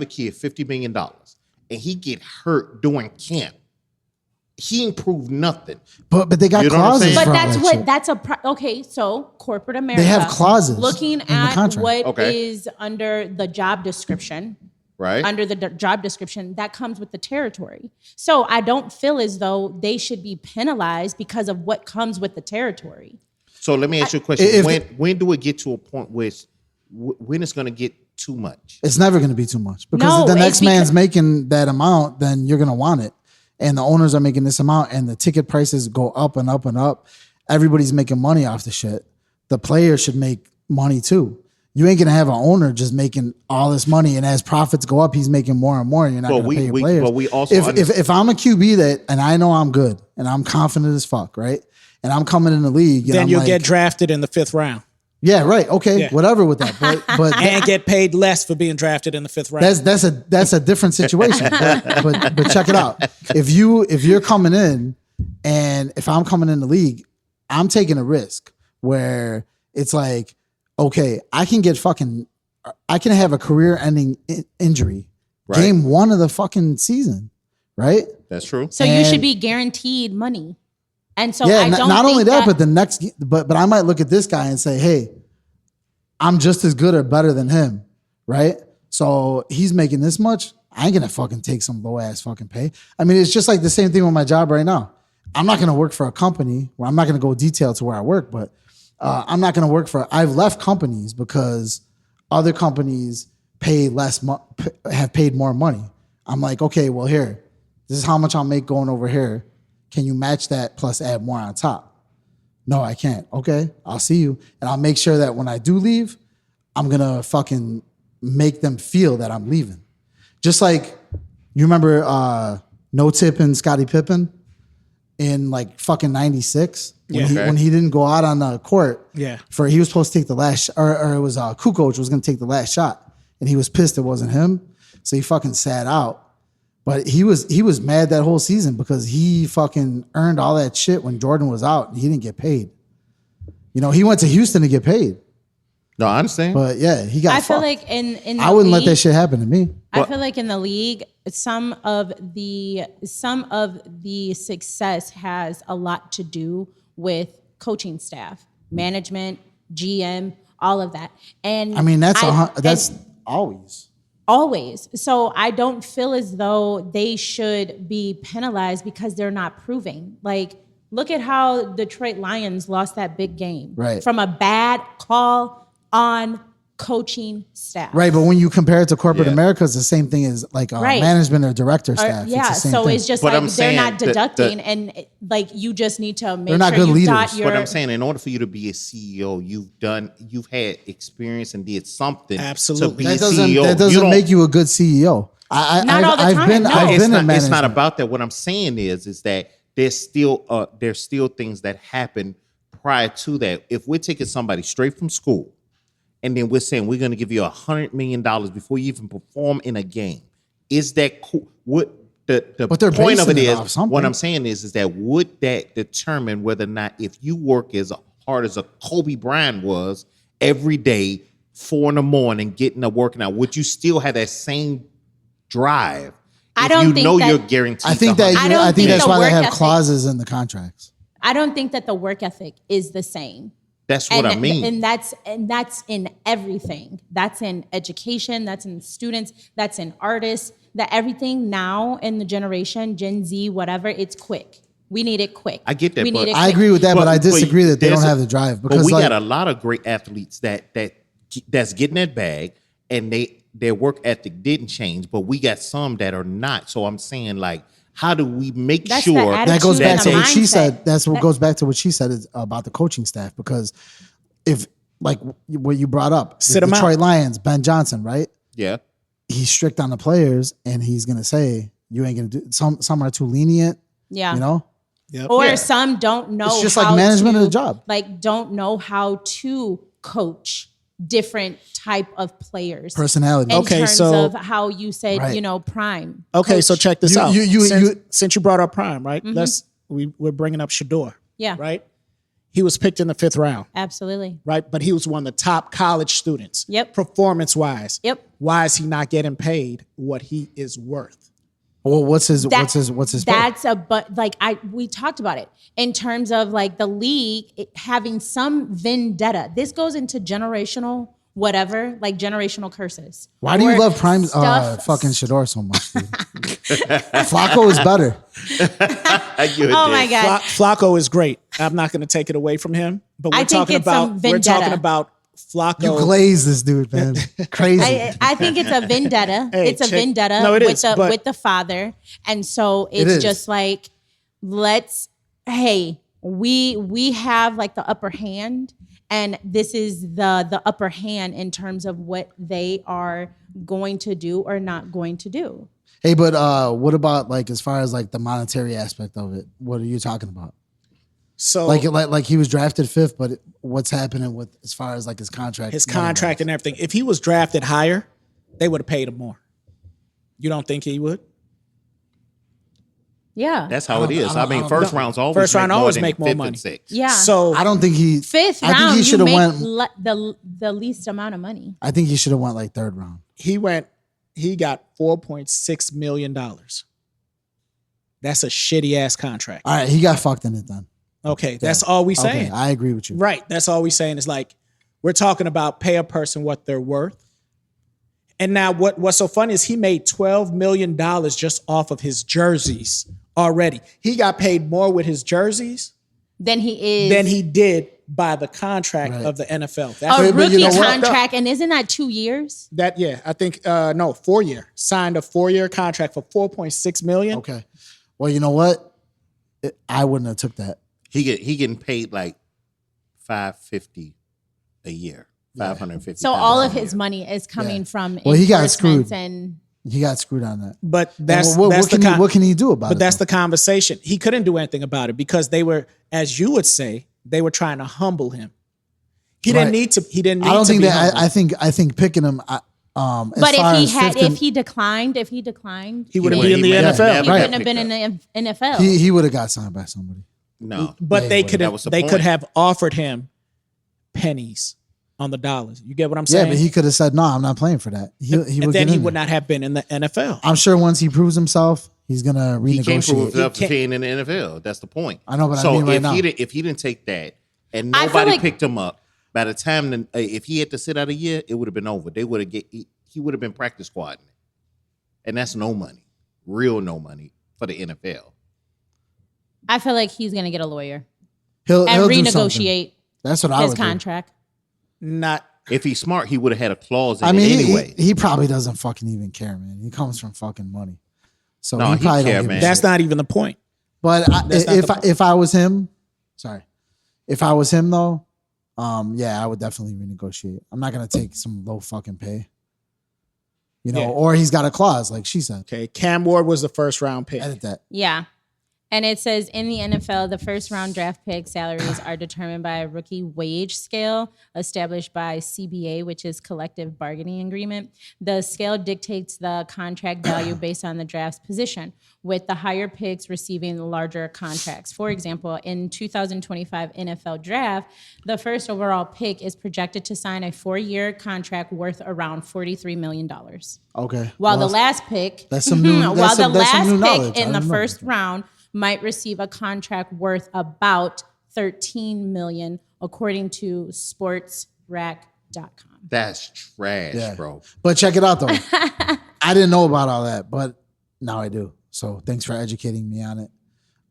a kid $50 million and he get hurt during camp, he improved nothing. but they got You know what I'm clauses saying? But for all that's that what shit. that's okay. So corporate America, They have clauses looking in the at contract. what Okay. is under the job description. Right? Under the job description, that comes with the territory. So I don't feel as though they should be penalized because of what comes with the territory. So let me ask you a question. If- When do it get to a point where when it's going to get too much? It's never going to be too much because No, if the it's next man's because- making that amount, then you're going to want it. And the owners are making this amount and the ticket prices go up and up and up. Everybody's making money off the shit. The player should make money too. You ain't going to have an owner just making all this money. And as profits go up, he's making more and more. And you're not But going to pay your we- players. but we also if I'm a QB that, and I know I'm good and I'm confident as fuck, right? And I'm coming in the league. And Then I'm you'll like, get drafted in the 5th round yeah, right. Okay. Yeah. Whatever with that. But and get paid less for being drafted in the 5th round. that's a different situation. but check it out. If you're coming in, and if I'm coming in the league, I'm taking a risk where it's like, okay, I can have a career-ending injury, Right. game 1 of the fucking season, right? That's true. So you And- should be guaranteed money. And so yeah, I don't not think only that, but the next, but I might look at this guy and say, hey, I'm just as good or better than him, right? So he's making this much. I ain't gonna fucking take some low ass fucking pay. I mean, it's just like the same thing with my job right now. I'm not gonna work for a company where I'm not gonna go detail to where I work, but I'm not gonna work for. I've left companies because other companies pay less, have paid more money. I'm like, okay, well here, this is how much I'll make going over here. Can you match that plus add more on top? No, I can't. Okay, I'll see you. And I'll make sure that when I do leave, I'm going to fucking make them feel that I'm leaving. Just like, you remember No Tip and Scottie Pippen in like fucking 96? When he didn't go out on the court. Yeah. He was supposed to take the last, or it was Kukoc was going to take the last shot. And he was pissed it wasn't him. So he fucking sat out. But he was mad that whole season because he fucking earned all that shit when Jordan was out and he didn't get paid. You know, he went to Houston to get paid. No, I understand. But yeah, he got I feel fucked. like in the I wouldn't let that league- shit happen to me. I feel like in the league, some of the success has a lot to do with coaching staff, management, GM, all of that. And I mean, that's and always. always. So I don't feel as though they should be penalized because they're not proving. Like, look at how Detroit Lions lost that big game. Right. From a bad call on coaching staff. Right, but when you compare it to corporate Yeah. America, it's the same thing as like Right. management or director staff. Yeah, it's the same so thing. it's just But like I'm they're saying not that- deducting, and like you just need to make They're not sure good you've got leaders. your. But I'm saying, in order for you to be a CEO, you've had experience and did something Absolutely. to be that a doesn't CEO. that doesn't make you a good CEO. Not all the time, no. I've It's been not, in management. it's not about that. What I'm saying is that there's still things that happen prior to that. If we're taking somebody straight from school, and then we're saying we're going to give you $100 million before you even perform in a game, is that cool? What the But they're point of it basing it is? off something. What I'm saying is that would that determine whether or not, if you work as hard as a Kobe Bryant was every day, 4 a.m, getting up working out, would you still have that same drive? I if don't you think know that- you're guaranteed. I think that I don't I think think that's the why they work have ethic- clauses in the contracts. I don't think that the work ethic is the same. That's what I mean. And that's in everything. That's in education. That's in students. That's in artists. That everything now in the generation, Gen Z, whatever, it's quick. We need it quick. I get that, We but- need it I quick. agree with that, but I disagree that they don't there's have the drive But because we like, got a lot of great athletes that's getting that bag, and their work ethic didn't change. But we got some that are not. So I'm saying, like, how do we make That's the sure attitude that goes back to and the what she mindset. said. That's what goes back to what she said is about the coaching staff. Because if like what you brought up, the Sit 'em out. Detroit Lions, Ben Johnson, right? Yeah. He's strict on the players, and he's gonna say you ain't gonna do. Some are too lenient. Yeah. You know, Yep. Or Yeah. some don't know. It's just how like management of to, the job. Like, don't know how to coach different type of players. Personality. In Okay, terms so- of how you said, Right. prime. Okay, so coach. check this You- out. you- Since you brought up Prime, right? We're bringing up Shador, Yeah, right? He was picked in the 5th round, absolutely. right? But he was one of the top college students. Yep. Performance wise. Yep. Why is he not getting paid what he is worth? Well, what's his pay? That's we talked about it in terms of like the league having some vendetta. This goes into generational whatever, like generational curses. Why do you Or love Prime stuff- fucking Shador so much, dude? Flacco is better. Oh my god. Flacco is great. I'm not going to take it away from him, but I we're think talking it's some about vendetta. Flacco. You glaze this dude, man. Crazy. I think it's a vendetta. Hey, it's a check- vendetta No, it with is, the but- with the father, and so It it's is. just like we have like the upper hand, and this is the upper hand in terms of what they are going to do or not going to do. Hey, but what about like as far as like the monetary aspect of it? What are you talking about? So Like he was drafted 5th, but what's happening with as far as like his contract? his contract and everything. If he was drafted higher, they would have paid him more. You don't think he would? Yeah. That's how it is. I I don't- mean, I first don't- rounds always First round make more always than make more 5th money. and 6th. yeah. So I don't think he. Fifth I think round, he you should have make went. the least amount of money. I think he should have went like 3rd round. he got $4.6 million. That's a shitty ass contract. All right, he got fucked in it then. Okay, that's all we Okay, saying. I agree with you. Right. That's all we saying is like we're talking about pay a person what they're worth. And now what's so funny is he made $12 million just off of his jerseys already. He got paid more with his jerseys Than he is than he did by the contract Right. of the NFL. a That's but rookie you know what? contract, and isn't that 2 years? that. Yeah, I think no 4-year signed a 4-year contract for $4.6 million. Okay. Well, you know what? I wouldn't have took that. He getting paid like $550 a year. $550. So all of his money is coming from Well, he got endorsements screwed. and He got screwed on that. But And that's what that's can the he, what can he do about it? But that's though? the conversation. He couldn't do anything about it because they were, as you would say, they were trying to humble him. He didn't Right. need to. He didn't. Need I don't to think be that. humbled. I think picking him. As but far if he as had, fifth and- if he declined, he wouldn't would- be in the he would- NFL. yeah, he right. wouldn't have been in the NFL. he would have got signed by somebody. No. But Yeah, they well, could that have. was the They could point. have offered him pennies on the dollars. You get what I'm Yeah, saying? but he could have said, "No, I'm not playing for that." He would and then get he in would there. not have been in the NFL. I'm sure once he proves himself, he's gonna He can't prove renegotiate. himself He if he ain't in the NFL. That's the point. I know, but I so mean right if now. if he didn't take that and I feel nobody like- picked him up, by the time if he had to sit out a year, it would have been over. They would have he would have been practice squadding, and that's no money, real no money for the NFL. I feel like he's gonna get a lawyer He'll and do something. renegotiate That's what I his would contract. Not. If he's smart, he would have had a clause do. in I mean, it anyway. he probably doesn't fucking even care, man. He comes from fucking money, so No, he he probably care, don't give a man. shit. That's not even the point. But That's not the if I was him, sorry, if I was him though, yeah, I would definitely renegotiate. I'm not gonna take some low fucking pay, you know, Yeah. or he's got a clause like she said. Okay, Cam Ward was the first round pick. Edit that. Yeah. And it says in the NFL, the first round draft pick salaries are determined by a rookie wage scale established by CBA, which is collective bargaining agreement. The scale dictates the contract value based on the draft's position, with the higher picks receiving larger contracts. For example, in 2025 NFL draft, the first overall pick is projected to sign a 4-year contract worth around $43 million. Okay. While Well, the last pick, that's some new- while that's the some- that's some last new pick knowledge. I in the didn't know first that. round might receive a contract worth about $13 million, according to sportsrack.com. That's trash, Yeah. bro. But check it out though. I didn't know about all that, but now I do. So thanks for educating me on it.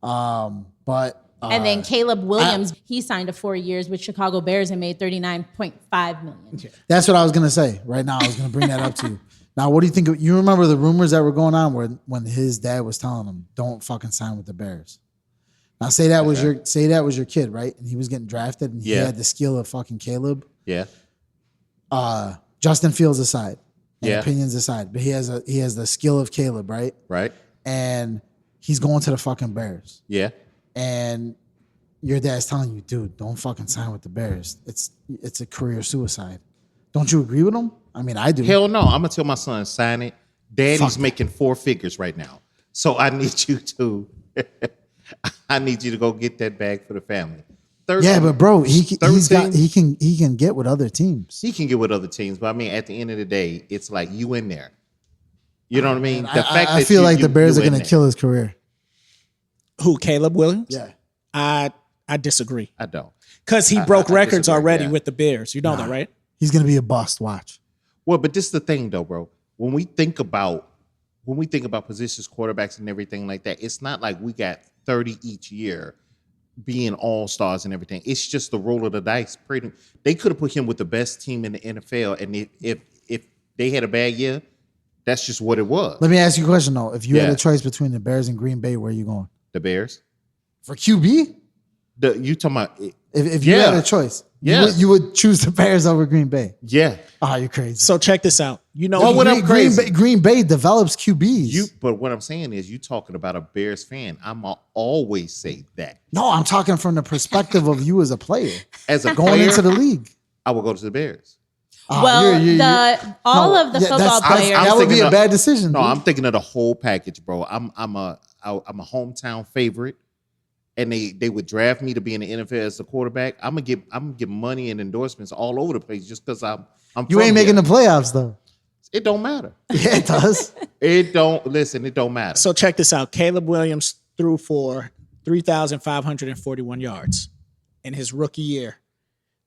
And then Caleb Williams, he signed a 4 years with Chicago Bears and made $39.5 million. that's what I was gonna say. Right now, I was gonna bring that up to you. Now, what do you think? You remember the rumors that were going on when his dad was telling him, "Don't fucking sign with the Bears." Now, say that was your kid, right? And he was getting drafted, and he Yeah. had the skill of fucking Caleb. Yeah. Justin Fields aside, and Yeah. opinions aside, but he has the skill of Caleb, right? Right. And he's going to the fucking Bears. Yeah. and your dad's telling you, dude, don't fucking sign with the Bears. It's a career suicide. Don't you agree with him? I mean, I do. Hell no. I'm gonna tell my son, sign it. Daddy's Fuck that. making 4 figures right now. So I need you to go get that bag for the family. 13, Yeah, but bro, he can get with other teams. He can get with other teams, but I mean, at the end of the day, it's like you in there. You know what I mean? I feel like the Bears are going to kill his career. Who, Caleb Williams? Yeah. I disagree. I don't. Because he broke records disagree, already yeah. with the Bears. You know that, right? He's going to be a bust. Watch. Well, but this is the thing, though, bro. When we think about positions, quarterbacks, and everything like that, it's not like we got 30 each year being all-stars and everything. It's just the roll of the dice. They could have put him with the best team in the NFL, and if they had a bad year, that's just what it was. Let me ask you a question, though. If you had Yeah. a choice between the Bears and Green Bay, where are you going? The Bears. For QB? You talking about? If you had a choice, Yes. you would choose the Bears over Green Bay. Yeah. Oh, you're crazy. So check this out. You know, Well, what I'm crazy. Green Bay develops QBs. But what I'm saying is, you talking about a Bears fan. Always say that. No, I'm talking from the perspective of you as a player As a going player, into the league. I will go to the Bears. Well, all of the football players. That would be thinking a of- bad decision. No, dude. I'm thinking of the whole package, bro. I'm a hometown favorite, and they would draft me to be in the NFL as a quarterback. I'm gonna get money and endorsements all over the place just because I'm. You ain't making the playoffs though. It don't matter. Yeah, it does. It don't matter. So check this out. Caleb Williams threw for 3,541 yards in his rookie year,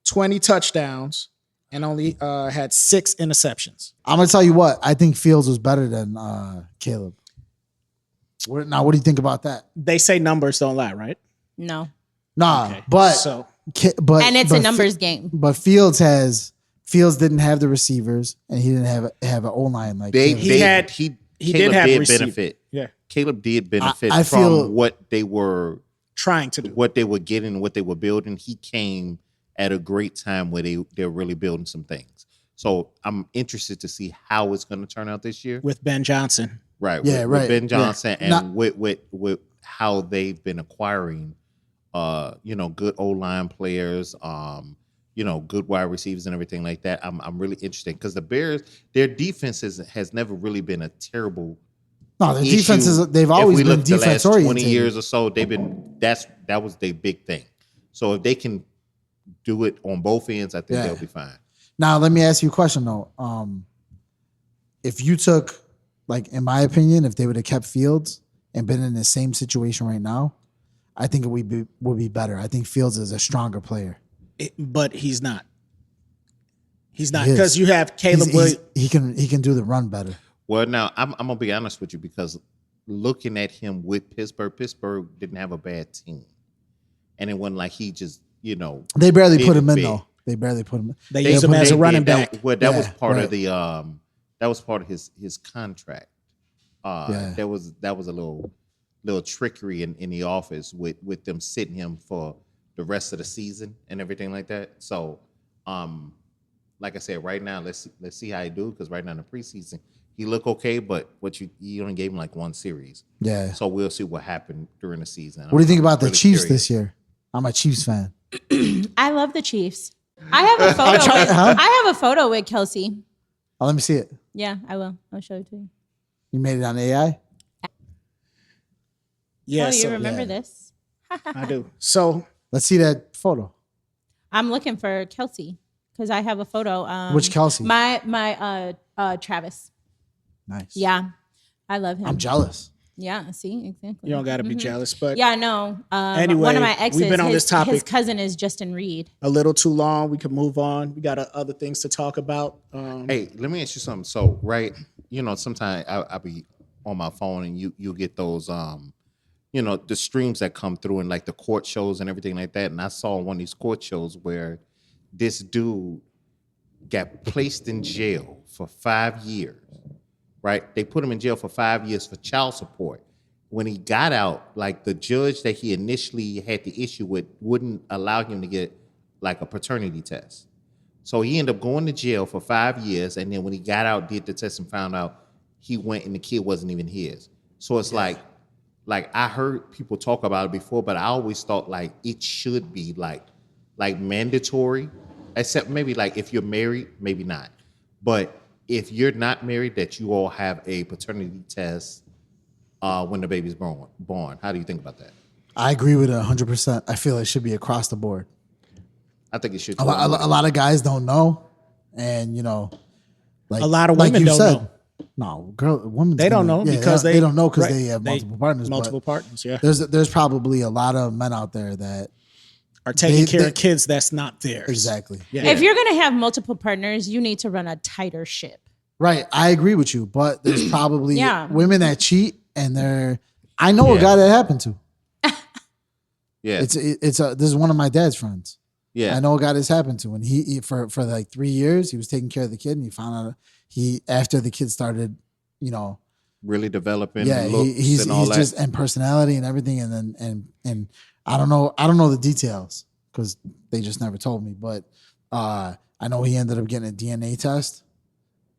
20 touchdowns, and only had 6 interceptions. I'm gonna tell you what. I think Fields was better than Caleb. What do you think about that? They say numbers don't lie, right? No. Nah, Okay, but so And it's a numbers game. But Fields didn't have the receivers, and he didn't have an O line like he Caleb. did have receivers. benefit. Yeah, Caleb did benefit I from feel- what they were trying to do. what they were getting, what they were building. He came at a great time where they're really building some things. So I'm interested to see how it's going to turn out this year. With Ben Johnson. Right. Yeah, with right. Ben Johnson Yeah. and with how they've been acquiring, good O-line players, good wide receivers and everything like that. I'm really interested because the Bears, their defense has never really been a terrible. No, their issue. defenses, they've If always we been look the last defense oriented. 20 years or so, that was their big thing. So if they can do it on both ends, I think they'll be fine. Now, let me ask you a question though. If you took, like, in my opinion, if they would have kept Fields and been in the same situation right now, I think it would be better. I think Fields is a stronger player. But he's not. He's not He is. because you have Caleb Williams. He can do the run better. Well, now I'm gonna be honest with you because looking at him with Pittsburgh didn't have a bad team, and it wasn't like he just They barely did put him it in big. though. They barely put him in. They use him as a running back. That was Yeah, part right. of the that was part of his contract. That was a little trickery in the office with them sitting him for the rest of the season and everything like that. So, like I said, right now let's see how he do because right now in the preseason he look okay, but you only gave him like one series. Yeah. So we'll see what happened during the season. What do you think about the really Chiefs curious. this year? I'm a Chiefs fan. I love the Chiefs. I have a photo. I have a photo with Kelsey. Oh, let me see it. Yeah, I will. I'll show it to you. You made it on AI? Yeah, you so remember yeah. this? I do. So Let's see that photo. I'm looking for Kelsey because I have a photo. Which Kelsey? My Travis. Nice. Yeah, I love him. I'm jealous. Yeah, see, exactly. you don't got to be jealous, but Yeah, I know. Anyway, one of my exes, we've been on this topic. his cousin is Justin Reed. a little too long. We could move on. We got other things to talk about. Hey, let me ask you something. So, right, sometimes I'll be on my phone and you'll get those, the streams that come through and like the court shows and everything like that. And I saw one of these court shows where this dude got placed in jail for 5 years, right? They put him in jail for 5 years for child support. When he got out, like the judge that he initially had the issue with wouldn't allow him to get like a paternity test. So he ended up going to jail for 5 years, and then when he got out, did the test and found out he went and the kid wasn't even his. So it's like like I heard people talk about it before, but I always thought like it should be like mandatory, except maybe like if you're married, maybe not. But if you're not married, that you all have a paternity test when the baby's born. How do you think about that? I agree with it 100%. I feel it should be across the board. I think it should. A lot of guys don't know, and you know, like A lot of like women you don't said, know. No, women. They don't know because they don't know because right, they have multiple partners. Multiple but partners, yeah. There's probably a lot of men out there that Are taking care of kids that's not theirs. exactly. Yeah. If you're gonna have multiple partners, you need to run a tighter ship. Right. I agree with you, but there's probably Yeah. women that cheat, and I know a guy that happened to. Yeah. This is one of my dad's friends. Yeah. I know a guy this happened to, and he for like 3 years he was taking care of the kid, and he found out after the kid started, you know, really developing. yeah, looks he's and all that. just and personality and everything, and then and I don't know the details because they just never told me, but I know he ended up getting a DNA test,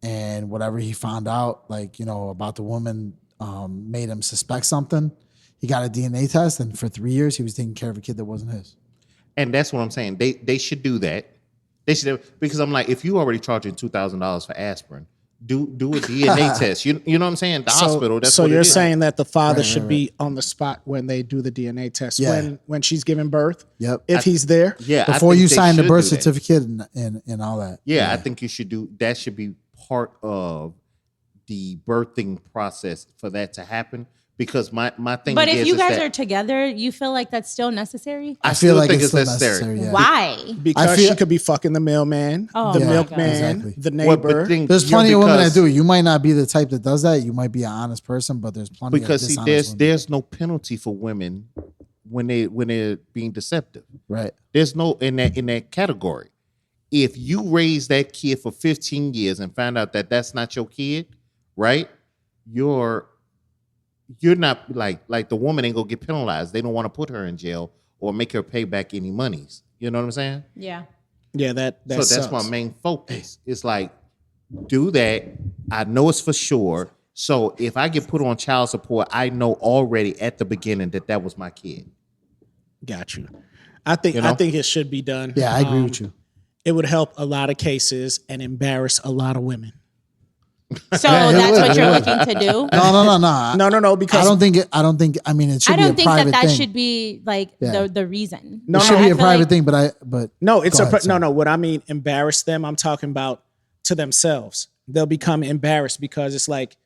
and whatever he found out, like, you know, about the woman made him suspect something. He got a DNA test, and for 3 years he was taking care of a kid that wasn't his. And that's what I'm saying. They should do that. They should, because I'm like, if you already charging $2,000 for aspirin, do a DNA test. You know what I'm saying? The hospital. That's so what you're it is. saying that the father Right, should right, be on the spot when they do the DNA test, Yeah. when she's giving birth, Yep. if he's there. Yeah. I Before think you they sign the should birth do that. certificate and all that. Yeah, I think you should do that. Should be part of the birthing process for that to happen. Because my thing. But if is you guys that are together, you feel like that's still necessary? I feel still like think it's it's still necessary. necessary. Yeah. Why? Because I feel- she could be fucking the mailman, Oh the my milkman, Exactly. the Well, but neighbor. think- There's you know, plenty of women that because- do it. You might not be the type that does that. You might be an honest person, but there's plenty Because of see, dishonest women. there's no penalty for women when they're being deceptive. Right. There's no in that category. If you raise that kid for 15 years and find out that that's not your kid, right? You're not like the woman ain't gonna get penalized. They don't want to put her in jail or make her pay back any monies. You know what I'm saying? Yeah. Yeah, that So that's sucks. my main focus. It's like, do that. I know it's for sure. So if I get put on child support, I know already at the beginning that was my kid. Got you. I think You know? I think it should be done. Yeah, I agree with you. It would help a lot of cases and embarrass a lot of women. So Yeah, it that's would, what it you're would. looking to do? No, because I don't think. I mean, it should I be don't a think private that thing. should be like Yeah. the reason. No, It no, should I be a feel private like- thing, but no, it's Go a ahead, sorry. no. What I mean, embarrass them. I'm talking about to themselves. They'll become embarrassed because it's like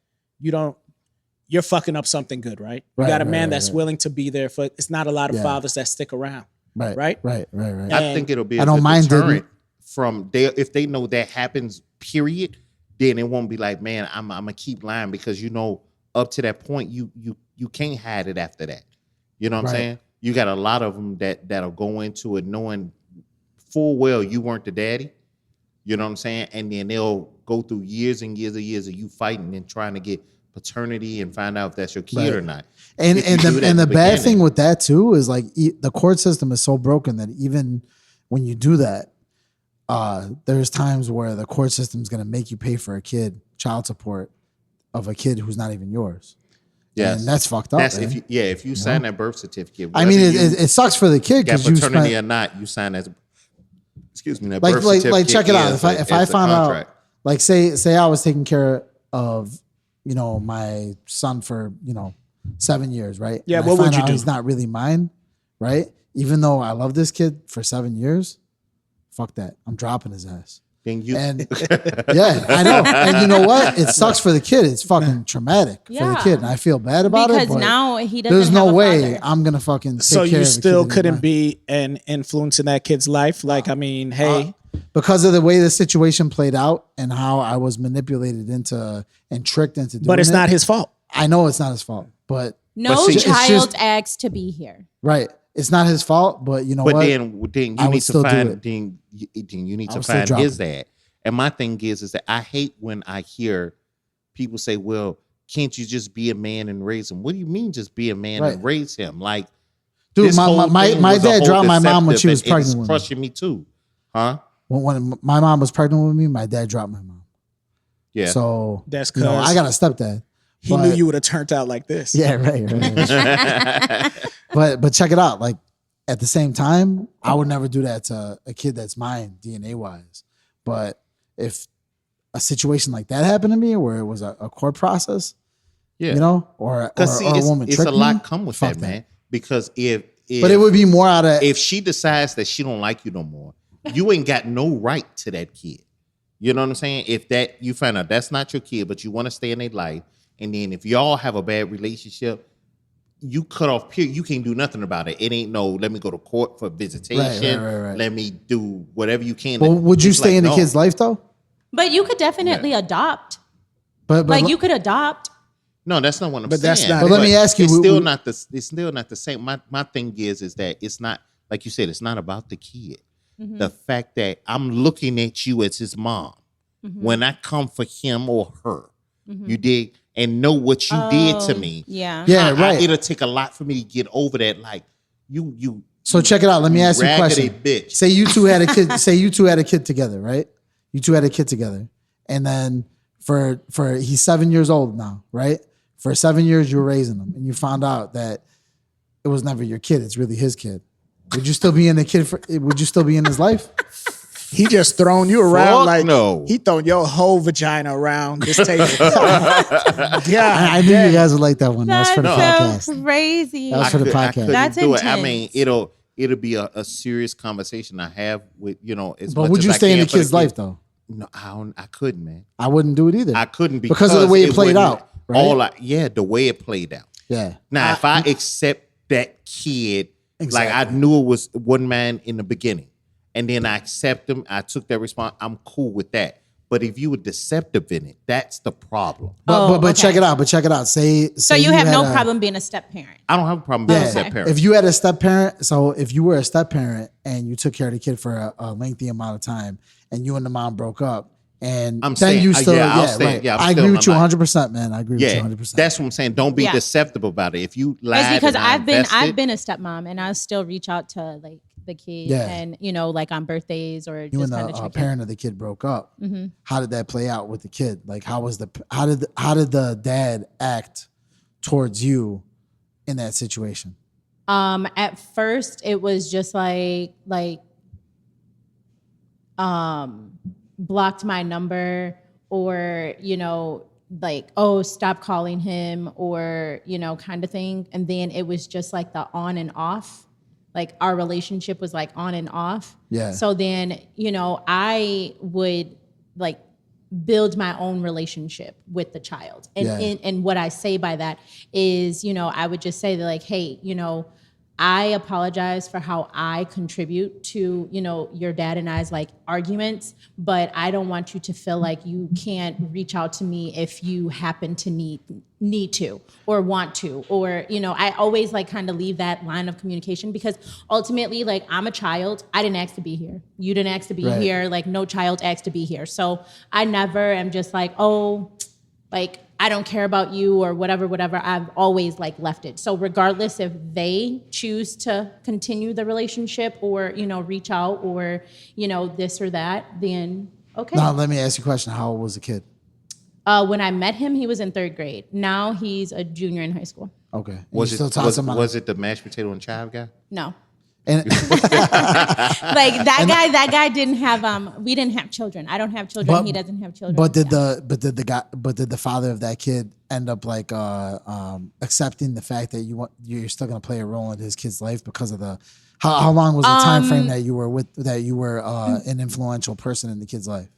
you're fucking up something good, right? You Right, got a right, man right, that's right. willing to be there for. It's not a lot of Yeah. fathers that stick around. right, Right? right. And- I think it'll be I a don't good mind deterrent digging. from there. If they know that happens, period, then it won't be like, man, I'm gonna keep lying, because up to that point, you can't hide it after that. You know what I'm Right. saying? You got a lot of them that'll go into it knowing full well you weren't the daddy. You know what I'm saying? And then they'll go through years and years of you fighting and trying to get paternity and find out if that's your kid Right. or not. And If you and do the that and in the bad beginning. thing with that too is like the court system is so broken that even when you do that, there's times where the court system is going to make you pay for a kid child support of a kid who's not even yours. Yes. And that's fucked up. That's man. if you sign that birth certificate. I mean, whether you it sucks for the kid got because you paternity spent or not, you sign that. Excuse me, that like birth like certificate. check it out. is If a- I is a found out, contract. like say I was taking care of my son for 7 years, right? Yeah, And what I would find you out do? He's not really mine, right? Even though I love this kid for 7 years, fuck that. I'm dropping his ass. Then you And yeah, I know. And you know what? It sucks for the kid. It's fucking traumatic for the Yeah. kid, and I feel bad about it. Because But now he doesn't there's have no a way father. I'm gonna fucking take So care you of a still kid that couldn't ain't be an influence in that kid's life. Like, I mean, hey, mine. Because of the way the situation played out and how I was manipulated into and tricked into doing but it's it. not his fault. I know it's not his fault, but No But see, it's child just- asks to be here. right, it's not his fault. But you know but what? then you I would need to still do find it. then you need I to would still find drop his it. dad. And my thing is that I hate when I hear people say, "Well, can't you just be a man and raise him?" What do you mean, just be a man and Right. raise him? Like, Dude, this my whole thing my was a dad whole dropped my mom when she was deceptive, and pregnant it's with me. crushing me too, huh? When my mom was pregnant with me, my dad dropped my mom. Yeah. So That's I cause got a stepdad. He knew you would have turned out like this. Yeah, right. But check it out. Like at the same time, I would never do that to a kid that's mine, DNA wise. But if a situation like that happened to me, where it was a court process, Yeah. you know, or a woman it's tricked a lot me, come with fuck that, man. Because if but it would be more out of if she decides that she don't like you no more, you ain't got no right to that kid. You know what I'm saying? If that you find out that's not your kid, but you want to stay in their life, and then if y'all have a bad relationship, you cut off period. You can't do nothing about it. It ain't no let me go to court for visitation. Right. Let me do whatever you can. Well, would you It's stay like, in the no. kid's life though? But you could definitely adopt. But Like you could adopt. No, that's not what I'm But saying. that's not But let me ask you, it's would- still would- not the. It's still not the same. My thing is that it's not like you said. It's not about the kid. Mm-hmm. The fact that I'm looking at you as his mom Mm-hmm. when I come for him or her, you dig, and know what you did to me. Yeah. Yeah, right. It'll take a lot for me to get over that. Like you. So check it out. Let me ask you a raggedy question. bitch. Say you two had a kid. Say you two had a kid together, right? You two had a kid together, and then for he's 7 years old now, right? For 7 years you were raising him, and you found out that it was never your kid; it's really his kid. Would you still be in the kid? Would you still be in his life? He just thrown you around Fuck like no. he thrown your whole vagina around this table. Yeah, I knew you guys would like that one. That was for the That's so podcast. crazy. That was for the I podcast. couldn't That's do it. I intense. mean, it'll be a serious conversation I have with as But much would as you I stay in can the for kid's kid. life though? No, I couldn't, man. I wouldn't do it either. I couldn't because of the way it played wasn't- out. Right? The way it played out. Yeah. Now, if I accept that kid, like I Exactly. knew it was one man in the beginning, and then I accept him, I took that response. I'm cool with that. But if you were deceptive in it, that's the problem. But okay. check it out. But check it out. Say So you have had no a- problem being a step parent. I don't have a problem being a Yeah. step parent. If you had a step parent, so if you were a step parent and you took care of the kid for a lengthy amount of time, and you and the mom broke up, and I'm then saying- you still, I'll yeah, stay- right. yeah, I'm I still agree in with you my 100%, man. I agree with you yeah, 100%. that's what I'm saying. Don't be Yeah. deceptive about it. If you lie, It's because I've been a stepmom and I still reach out to like the kid Yeah. and like on birthdays or you just and kind the of check parent of the kid broke up. Mm-hmm. How did that play out with the kid? Like, how did the dad act towards you in that situation? At first it was just like blocked my number or like, oh, stop calling him or kind of thing. And then it was just like the on and off. Like our relationship was like on and off. Yeah. So then, I would like build my own relationship with the child. And Yeah. and what I say by that is, I would just say that like, hey, I apologize for how I contribute to, your dad and I's like arguments, but I don't want you to feel like you can't reach out to me if you happen to need to or want to, or, I always like kind of leave that line of communication because ultimately like I'm a child. I didn't ask to be here. You didn't ask to be Right. here. Like no child asked to be here. So I never am just like, oh, like I don't care about you or whatever. I've always like left it. So regardless if they choose to continue the relationship or, reach out or, this or that, then okay. Now, let me ask you a question. How old was the kid? When I met him, he was in 3rd grade. Now he's a junior in high school. Okay. And Was you it still talk to him? was it the mashed potato and chive guy? No. And, Like that guy didn't have we didn't have children. I don't have children. But- He doesn't have children. But did Yeah. the father of that kid end up like accepting the fact that you're still gonna play a role in his kid's life because of the how long was the time frame that you were an influential person in the kid's life?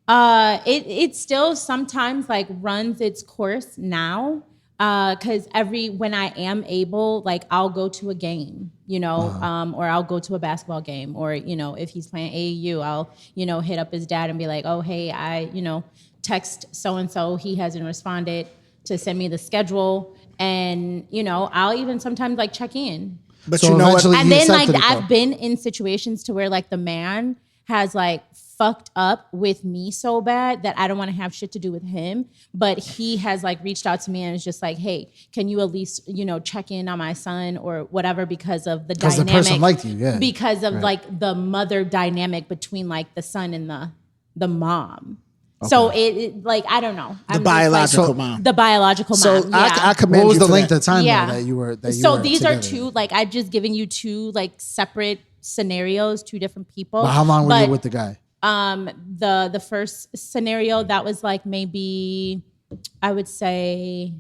It still sometimes like runs its course now. Cause when I am able, like I'll go to a game, or I'll go to a basketball game or, if he's playing AAU, I'll, hit up his dad and be like, oh, hey, I, text so-and-so, he hasn't responded to send me the schedule. And, I'll even sometimes like check in. But So you know what? eventually- And he then like accepted it, though. I've been in situations to where like the man has like fucked up with me so bad that I don't want to have shit to do with him. But he has like reached out to me and is just like, hey, can you at least, check in on my son or whatever because of the 'Cause the dynamic. person liked you, yeah. Because of Right. like the mother dynamic between like the son and the mom. So like I don't know. The biological mom. The biological mom. So Yeah. I commend What was you the for length that. of time Yeah. though, that you were So were these are together? two, like I've just given you two like separate scenarios, two different people. But how long were But, you with the guy? The first scenario, that was like maybe I would say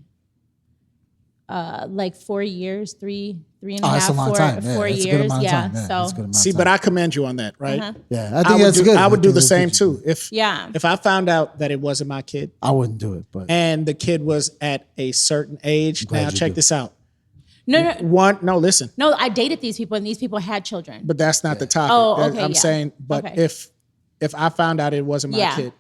like 4 years, three and a half, That's a long 4 time. Yeah, 4 that's a good years. amount of Yeah. time. Yeah, that's a good So amount of See, time. but I commend you on that, right? Yeah, I think that's good. I would do the think same that's good. too. If Yeah. if I found out that it wasn't my kid I wouldn't do it, but and the kid was at a certain age, glad now you check do. this out. no, Listen, no. I dated these people, and these people had children. but that's not the topic. Oh, okay, I'm yeah. saying, but Okay. if I found out it wasn't my Yeah. kid,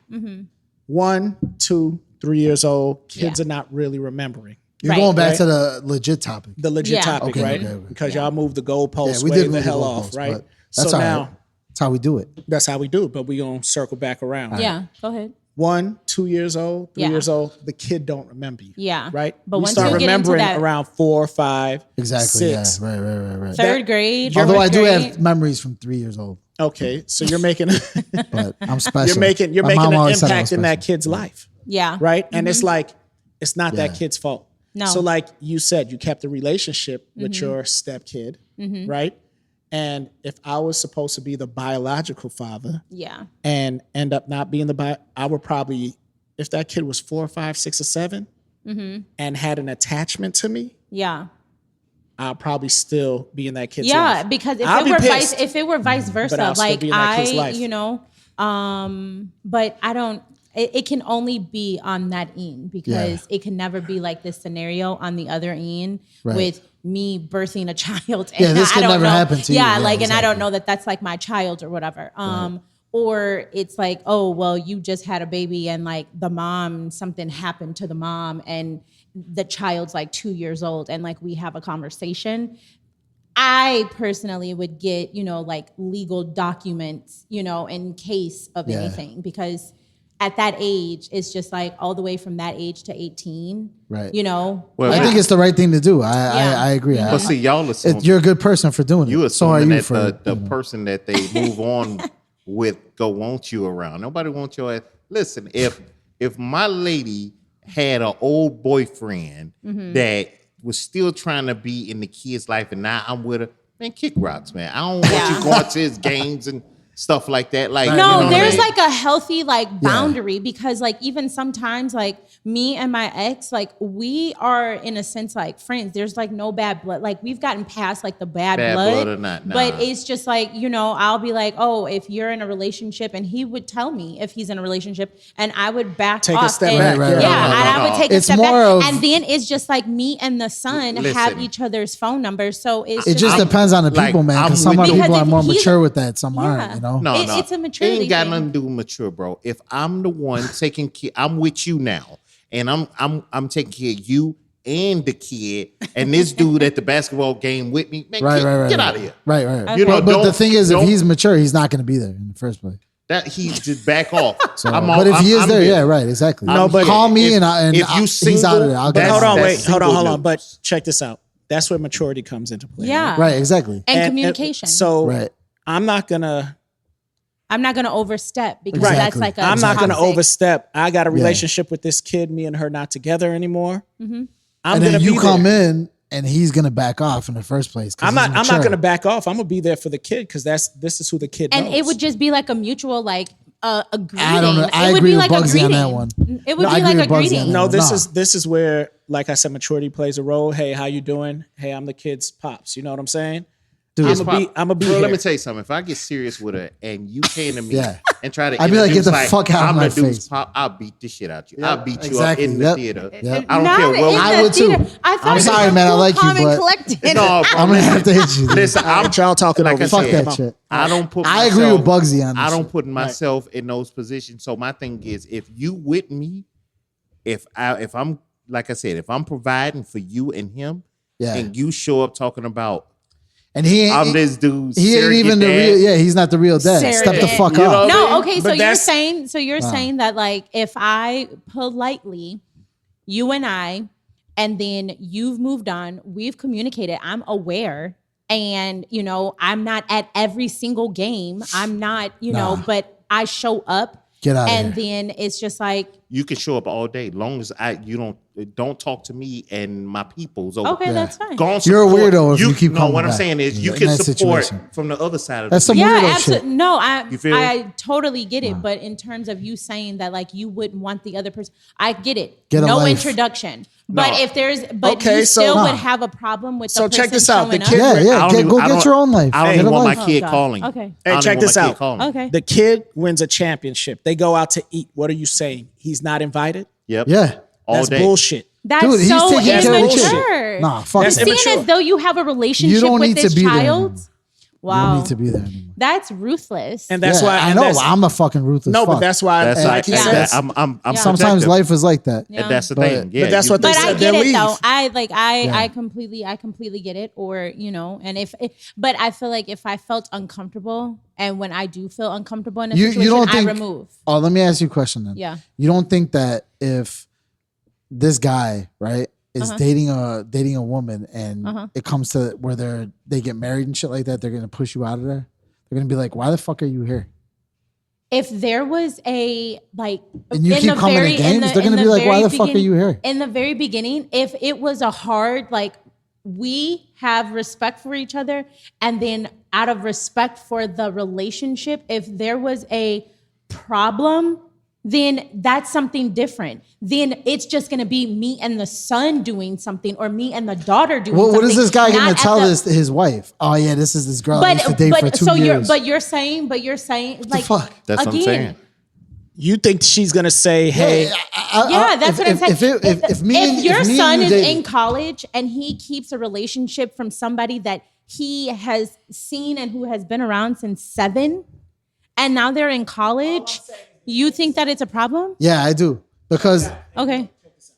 1, 2, 3 years old, kids Yeah. are not really remembering you're Right. going back Right. to the legit topic. the legit Yeah. topic, Okay, right? okay. Because y'all moved the goalposts Yeah, we way did the move the hell off, goalposts, right? but that's So all right. now That's how we do it. that's how we do it, but we gonna circle back around. Yeah. Go ahead. 1, 2 years old, 3 Yeah. years old, the kid don't remember you. Yeah. Right? But you once start you get into remembering that around 4, 5, Exactly. 6. Yeah. Right. Third grade. Although I fourth do grade. have memories from 3 years old, Okay, so you're making but I'm special. you're making My mom an always said I was impact in that special. kid's life, Yeah. right? And it's like it's not that Yeah. kid's fault. No. So like you said, you kept the relationship with your stepkid, right? And if I was supposed to be the biological father Yeah. and end up not being I would probably, if that kid was 4, 5, 6, or 7 and had an attachment to me, Yeah. I'll probably still be in that kid's Yeah, life. because I'll be pissed. if it were vice versa, I'll still like be in that kid's life. but I don't. It can only be on that end because it can never be like this scenario on the other end Right. with me birthing a child. And Yeah, this I can don't never know. happen to you. Yeah, Yeah, like, and I don't exactly. know that that's like my child or whatever. Or it's like, oh, well, you just had a baby and like something happened to the mom and the child's like 2 years old and like we have a conversation. I personally would get, like legal documents, in case of anything, because at that age, it's just like all the way from that age to 18, Right. Well, I think it's the right thing to do. I agree. But see, y'all assume You're a good person for doing you it. So are assuming you that for the person that they move on with want you around. Nobody wants your ass. Listen, if my lady had an old boyfriend that was still trying to be in the kid's life and now I'm with her, man, kick rocks, man. I don't want you going to his games and stuff like that. Like, No, you know what I there's mean? like a healthy like boundary because like even sometimes like me and my ex, like we are in a sense like friends. There's like no bad blood. Like we've gotten past like the bad blood or not. Nah. But it's just like, I'll be like, oh, if you're in a relationship, and he would tell me if he's in a relationship and I would Take off a step and, back. Right, right, yeah, right, and I would take a It's step more back. of- And then it's just like me and the son have Listen. each other's phone numbers. So it's It just like, depends on the like, people, man. I'm Because some with you. people Because are if more he's- mature with that, some Yeah. aren't. No, It's a maturity It ain't got thing. nothing to do with mature, bro. If I'm the one taking care, I'm with you now, and I'm taking care of you and the kid, and this dude at the basketball game with me, man, Right, get right. out of here. Right, right. You know, but the thing is, if don't- he's mature, he's not going to be there in the first place. That he just back off. So, but if he is there, yeah, right, exactly. No, but call me if- and if you he's out of there. I'll But get hold him. on, that's hold single on. news. But check this out. That's where maturity comes into play. yeah. Right, exactly. And And communication. so Right. I'm not gonna overstep because Right. that's like a I'm not going to toxic- overstep. I got a relationship with this kid. Me and her not together anymore. Mm-hmm. I'm And going then to you be come there. in and he's going to back off in the first place. 'cause I'm not. he's I'm not mature. going to back off. I'm going to be there for the kid because this is who the kid And knows. it would just be like a mutual like a greeting. I don't know. I It would agree be with like a Bugsy on that greeting. one. It would No, I be like agree a with Bugsy on greeting. that. No, Nah. this is where, like I said, maturity plays a role. Hey, how you doing? Hey, I'm the kid's pops. You know what I'm saying? Dude, I'm gonna be Bro, here. let me tell you something. If I get serious with her and you came to me Yeah. and try to I'd be like, introduce, get the fuck out of I'm my the dude's face. pop, I'll beat the shit out you. Yep, I'll beat you exactly. up in the Yep. theater. Yep. I don't Not care in what. I the would too. theater. I thought I'm you sorry, were man. I cool, like you, calm and but- collected. No, bro, I'm going to have to hit you. dude. listen, All right, y'all talking like over I Fuck each said, other. that Come on. shit. I don't put. I agree with myself- Bugsy on this I don't shit. put myself in those positions. So my thing is, if you with me, if I'm like I said, if I'm providing for you and him, Yeah. and you show up talking about And he ain't, I'm this dude's he ain't surrogate even the dad, real, yeah, he's not the real dad. Step the Surrogate. fuck You know up. what I mean? No, okay, so But you're that's- saying that like if I politely, you and I, and then you've moved on, we've communicated, I'm aware, and I'm not at every single game. I'm not, Nah. but I show up Get out of And here. then it's just like, You can show up all day, long as you don't talk to me and my people's over. okay, that's fine. Go on, You're a support. weirdo if you keep No, coming what I'm back saying is you in can that support situation. from the other side of That's the some Yeah, weirdo absolutely. shit. No, You feel? I totally get it. But in terms of you saying that, like, you wouldn't want the other person, I get it. Get a no life. introduction. But No. if there's, Okay, you still so- would have a problem with the So person check this out. The showing up? kid- Yeah, I don't go I get don't- your own life. I don't Get even a want my life. kid God. calling. Okay. I Hey, don't check even this want my kid out. calling. Okay. The kid wins a championship. They go out to eat. What are you saying? He's not invited? Yep. Yeah. All That's day. bullshit. That's Dude, he's so taking care of the immature. kid. Nah, fuck That's it. immature. Seeing as though you have a relationship You don't with need to this be there child. anymore. You Wow. don't need to be there anymore. That's ruthless. And that's Yeah, why I know. that's- I'm a fucking ruthless No, fuck. but that's why That's like like, he Yeah. says, I'm Sometimes protective. life is like that. Yeah. And that's the But- thing. Yeah, but that's what But they I said. get They'll it leave. though. I Yeah. completely get it. Or, and but I feel like if I felt uncomfortable, and when I do feel uncomfortable in a You situation, don't I think- remove. Oh, let me ask you a question then. Yeah. You don't think that if this guy, right, is Uh-huh. dating a woman and Uh-huh. it comes to where they get married and shit like that, they're gonna push you out of there? They're gonna be like, why the fuck are you here? If there was a like, And you in keep the coming very- to games, in the- they're gonna in be like, why very the fuck are you here? In the very beginning, if it was a hard, like, we have respect for each other, and then out of respect for the relationship, if there was a problem, then that's something different. Then it's just gonna be me and the son doing something, or me and the daughter doing something. What is this guy gonna not tell at the- this to his wife? Oh yeah, this is this girl I used to date for 2 so years. you're saying like, fuck? That's what I'm again, saying. You think she's gonna say, "Hey, Yeah, that's what I'm saying. If your son is in college and he keeps a relationship from somebody that he has seen and who has been around since 7, and now they're in college, you think that it's a problem? Yeah, I do. Because Okay.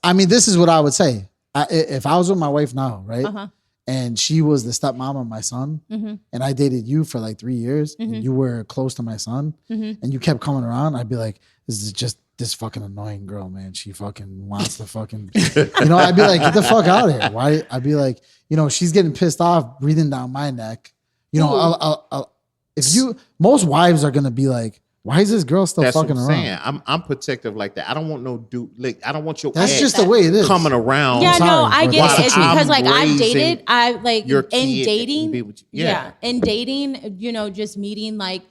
I mean, this is what I would say. If I was with my wife now, right? Uh-huh. And she was the stepmom of my son, Mm-hmm. and I dated you for like 3 years, and you were close to my son, Mm-hmm. and you kept coming around, I'd be like, this is just this fucking annoying girl, man. She fucking wants to fucking, I'd be like, get the fuck out of here. Why? I'd be like, she's getting pissed off, breathing down my neck. Most wives are gonna be like, why is this girl still That's what fucking I'm around? saying. I'm protective like that. I don't want no dude. Like I don't want your That's ex just the way it is. coming around. Yeah, sorry, no, I but get that's it. It's the truth. because like I've raising dated, I like your in kid and be dating. with you. Yeah. In dating, just meeting like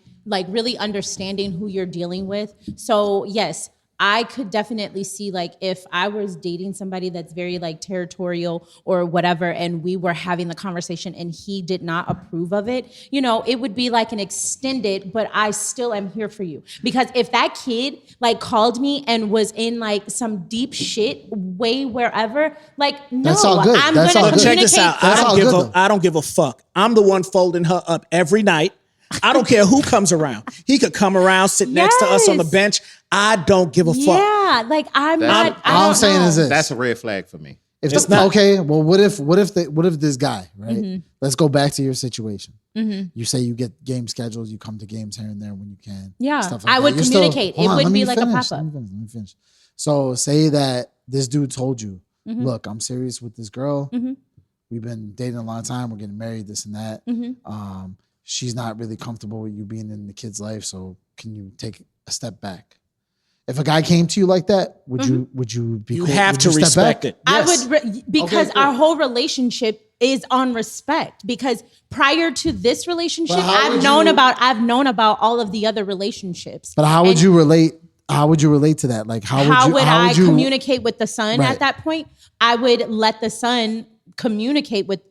really understanding who you're dealing with. So yes, I could definitely see like if I was dating somebody that's very like territorial or whatever, and we were having the conversation and he did not approve of it, it would be like an extended, but I still am here for you. Because if that kid like called me and was in like some deep shit way wherever, like no, That's all good. I'm That's gonna all good. check communicate. this out. That's all good, though. I don't give a fuck. I'm the one folding her up every night. I don't care who comes around. He could come around, sit next to us on the Yes. bench. I don't give a fuck. Yeah, like I'm not. I All I'm don't saying know. is this. That's a red flag for me. If It's not. okay, well, what if this guy, right? Mm-hmm. Let's go back to your situation. You say you get game schedules, you come to games here and there when you can. Yeah, stuff like I that. would You're still- communicate. hold It on, wouldn't let be me like a finish, pop-up. Let me finish. So say that this dude told you, Mm-hmm. look, I'm serious with this girl. We've been dating a long time. We're getting married, this and that. Mm-hmm. She's not really comfortable with you being in the kid's life. So can you take a step back? If a guy came to you like that, would you be? You cool? have Would to you step respect back? it. I Yes. would because Okay, cool. our whole relationship is on respect. Because prior to this relationship, But how I've would known you- about all of the other relationships. But how would And you relate? How would you relate to that? Like how would I you communicate with the son Right. at that point? I would let the son communicate with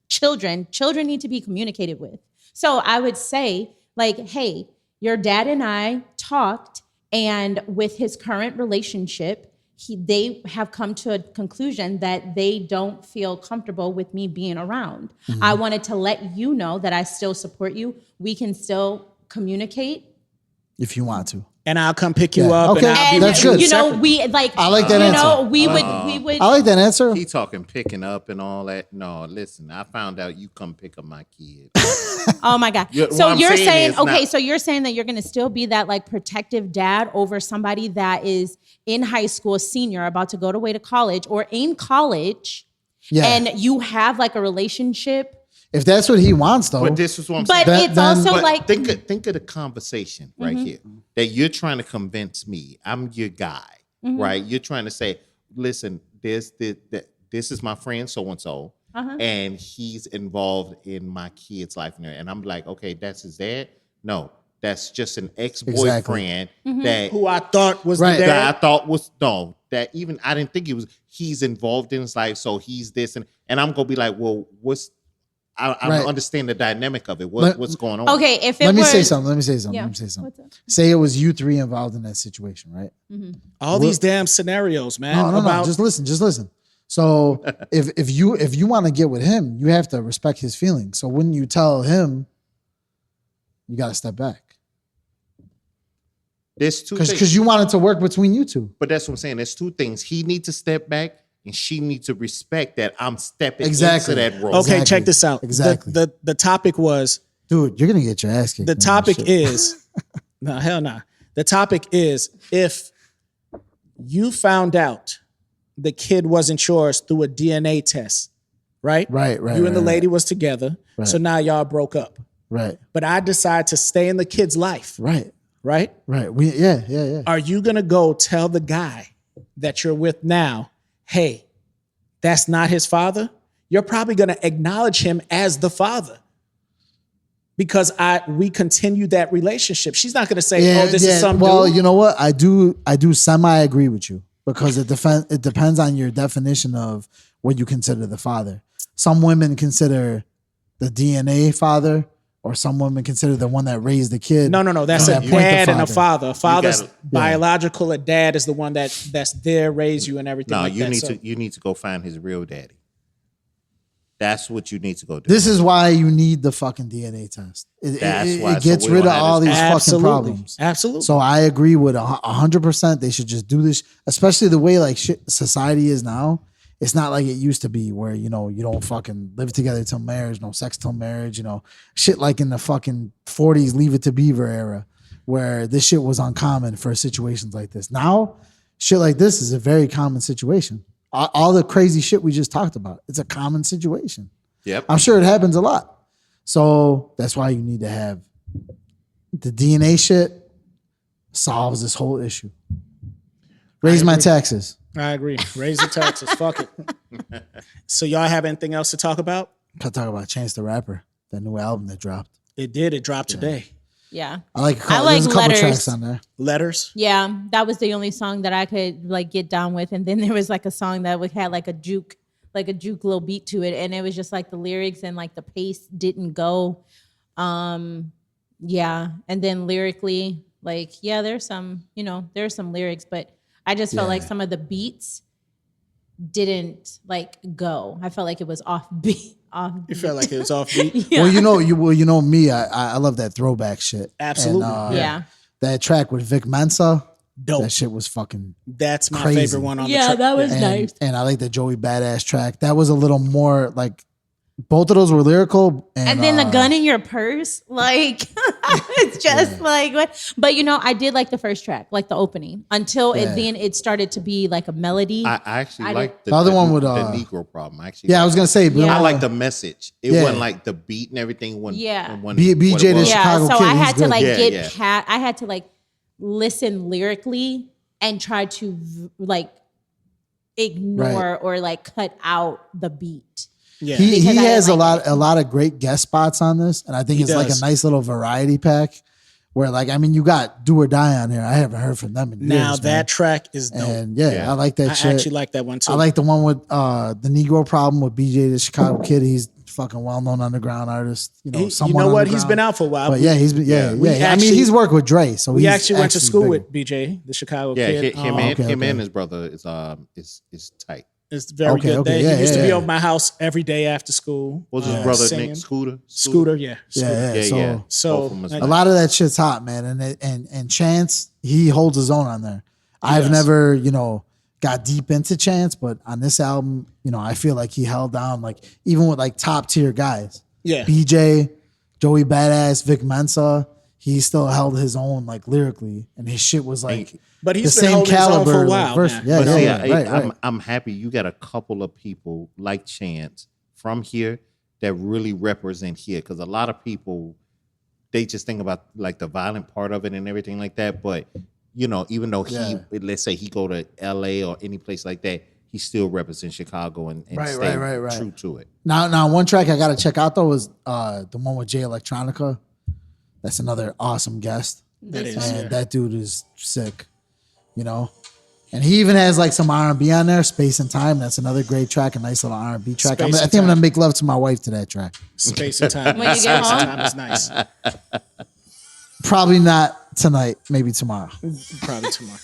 children. Children need to be communicated with. So I would say, like, hey, your dad and I talked, and with his current relationship, they have come to a conclusion that they don't feel comfortable with me being around. I wanted to let you know that I still support you. We can still communicate. if you want to. And I'll come pick you Yeah. up. Okay. And I'll And be That's good. we like. I like that answer. We would. I like that answer. He talking picking up and all that. No, listen, I found out you come pick up my kid. Oh my God. Yeah, what So I'm you're saying saying, is okay, not- so you're saying that you're going to still be that like protective dad over somebody that is in high school, senior, about to go away to college or in college, Yeah. and you have like a relationship If that's what he wants, though. But this is what I'm But saying. it's also But like think of the conversation right here that you're trying to convince me. I'm your guy, right? You're trying to say, listen, this is my friend so and so, and he's involved in my kid's life, and I'm like, okay, that's his dad. No, that's just an ex-boyfriend that Who I thought was Right. the that I dad. thought was no. That even I didn't think it was. He's involved in his life, so he's this, and I'm gonna be like, well, what's I Right. understand the dynamic of it. Let- What's going on? okay, if it Let me was, say something. Let me say Yeah. something. What's up? Say it was you three involved in that situation, right? All these damn scenarios, man. No. about Just listen. So if you want to get with him, you have to respect his feelings. So when you tell him, you got to step back There's two things. because you want it to work between you two. But that's what I'm saying. There's two things. He needs to step back, and she needs to respect that I'm stepping Exactly. into that role. okay, Exactly. check this out. Exactly. The topic was Dude, you're gonna get your ass kicked. the man. topic Shit. is no hell no. The topic is if you found out the kid wasn't yours through a DNA test, right? Right. You and the lady was together, Right. so now y'all broke up. Right. But I decide to stay in the kid's life, Right. right? Yeah. Are you gonna go tell the guy that you're with now, hey, that's not his father? You're probably gonna acknowledge him as the father. Because we continue that relationship. She's not gonna say, "Oh, this is some Well, dude." you know what? I do semi agree with you because it depends on your definition of what you consider the father. Some women consider the DNA father, or some women consider the one that raised the kid. No. That's From a that point, the dad and a father. father. A father's gotta- biological. A dad is the one that's there, raised you, and everything. No, like you that. need So- to go find his real daddy. That's what you need to go do. This is why you need the fucking DNA test. That's why. It gets So we rid of don't have all this- these fucking Absolutely, problems. absolutely. So I agree with 100%. They should just do this, especially the way like shit society is now. It's not like it used to be where, you don't fucking live together till marriage, no sex till marriage, shit like in the fucking 40s, Leave It to Beaver era, where this shit was uncommon for situations like this. Now, shit like this is a very common situation. All the crazy shit we just talked about, it's a common situation. Yep. I'm sure it happens a lot. So that's why you need to have the DNA shit solves this whole issue. Raise my taxes. I agree. Raise the taxes. Fuck it. So y'all have anything else to talk about? Could talk about Chance the Rapper, that new album that dropped. It did. It dropped today. Yeah. I like. I like there's a couple Letters. tracks on there. Letters. Yeah, that was the only song that I could like get down with, and then there was like a song that had like a juke little beat to it, and it was just like the lyrics and like the pace didn't go. Yeah, and then lyrically, like there's some lyrics, but I just felt like some of the beats didn't like go. I felt like it was off beat. You felt like it was offbeat. Yeah. Well, you know me. I love that throwback shit. Absolutely. And, Yeah. That track with Vic Mensa. Dope. That shit was fucking. That's my Crazy. favorite one on the Yeah, track. that was And, nice. and I like the Joey Badass track. That was a little more like. Both of those were lyrical. And then the gun in your purse, like it's just like what. But I did like the first track, like the opening, until then it started to be like a melody. I actually like The other one with, the Negro problem. I actually, Yeah, I was gonna say. Yeah. I like the message. It Yeah. wasn't like the beat and everything. Yeah. BJ the Chicago so Kid, I he's had to good. like Yeah, get yeah. I had to like listen lyrically and try to like ignore or like cut out the beat. Yeah. He Because I has didn't like a lot of great guest spots on this, and I think He it's like a does. nice little variety pack. Where you got Do or Die on here. I haven't heard from them in years. Now man. that track is dope. and Yeah. I like that I shit. actually like that one too. I like the one with the Negro problem with BJ the Chicago Kid. He's fucking well known underground artist. you someone know what? He's underground. been out for a while. But yeah, he's been We I mean, actually- he's worked with Dre, so we he's actually went to school big. with BJ, the Chicago Yeah, kid. him okay. and his brother is tight. It's very Okay, good. okay, He yeah, used to yeah, be yeah. over my house every day after school. What's his brother singing. named Scooter? Scooter, yeah. Yeah, Scooter. So So Both of 'em is a a lot of that shit's hot, man. And Chance, he holds his own on there. I've does. never, got deep into Chance, but on this album, I feel like he held down, like even with like top tier guys, Yeah. BJ, Joey Badass, Vic Mensa, he still held his own like lyrically, and his shit was like But the he's been same holding his own caliber. for a like, while. verse. man. Yeah, But yeah, see, yeah, right, right. I'm happy you got a couple of people like Chance from here that really represent here, because a lot of people, they just think about like the violent part of it and everything like that. But you know, even though let's say he go to L.A. or any place like that, he still represents Chicago and stay true to it. Now, one track I gotta check out though is the one with Jay Electronica. That's another awesome guest. That dude is sick, you know. And he even has like some R&B on there, Space and Time. That's another great track, a nice little R&B track. I think I'm gonna make love to my wife to that track. Space and Time. When you get home? Time is nice. Probably not tonight, maybe tomorrow. Probably tomorrow.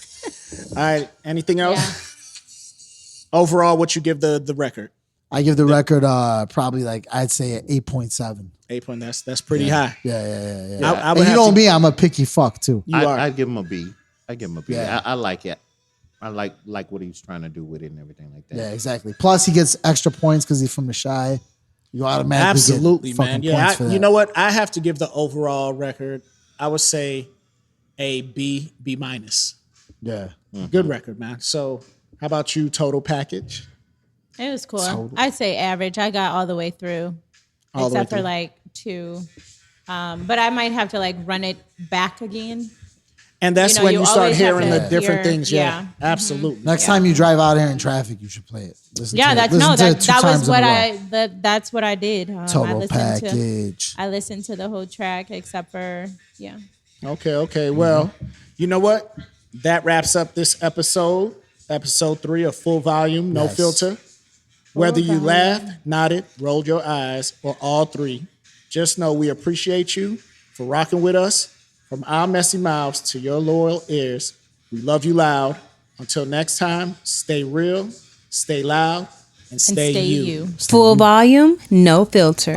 All right. Anything else? Overall, what you give the record? I give the record probably like I'd say an 8.7. 8 point. That's pretty high. Yeah. I And you know me, I'm a picky fuck too. I'd give him a B. I give him a B. Yeah. I like it. I like what he's trying to do with it and everything like that. Yeah, exactly. Plus, he gets extra points because he's from the Shy. You automatically Absolutely, get man. fucking points for that. You know what? I have to give the overall record. I would say a B minus. Yeah. Good record, man. So, how about you? Total package. It was cool. I'd say average. I got all the way through, except for like 2. But I might have to like run it back again. And that's when you start hearing the different things. Yeah, Mm-hmm. absolutely. Next time you drive out here in traffic, you should play it. That was what that's what I did. Total package. I listened to the whole track except for Okay. Well, you know what? That wraps up this episode 3 of Full Volume, No Filter. Whether you laughed, nodded, rolled your eyes, or all three, just know we appreciate you for rocking with us. From our messy mouths to your loyal ears, we love you loud. Until next time, stay real, stay loud, and stay you. Full volume, no filter.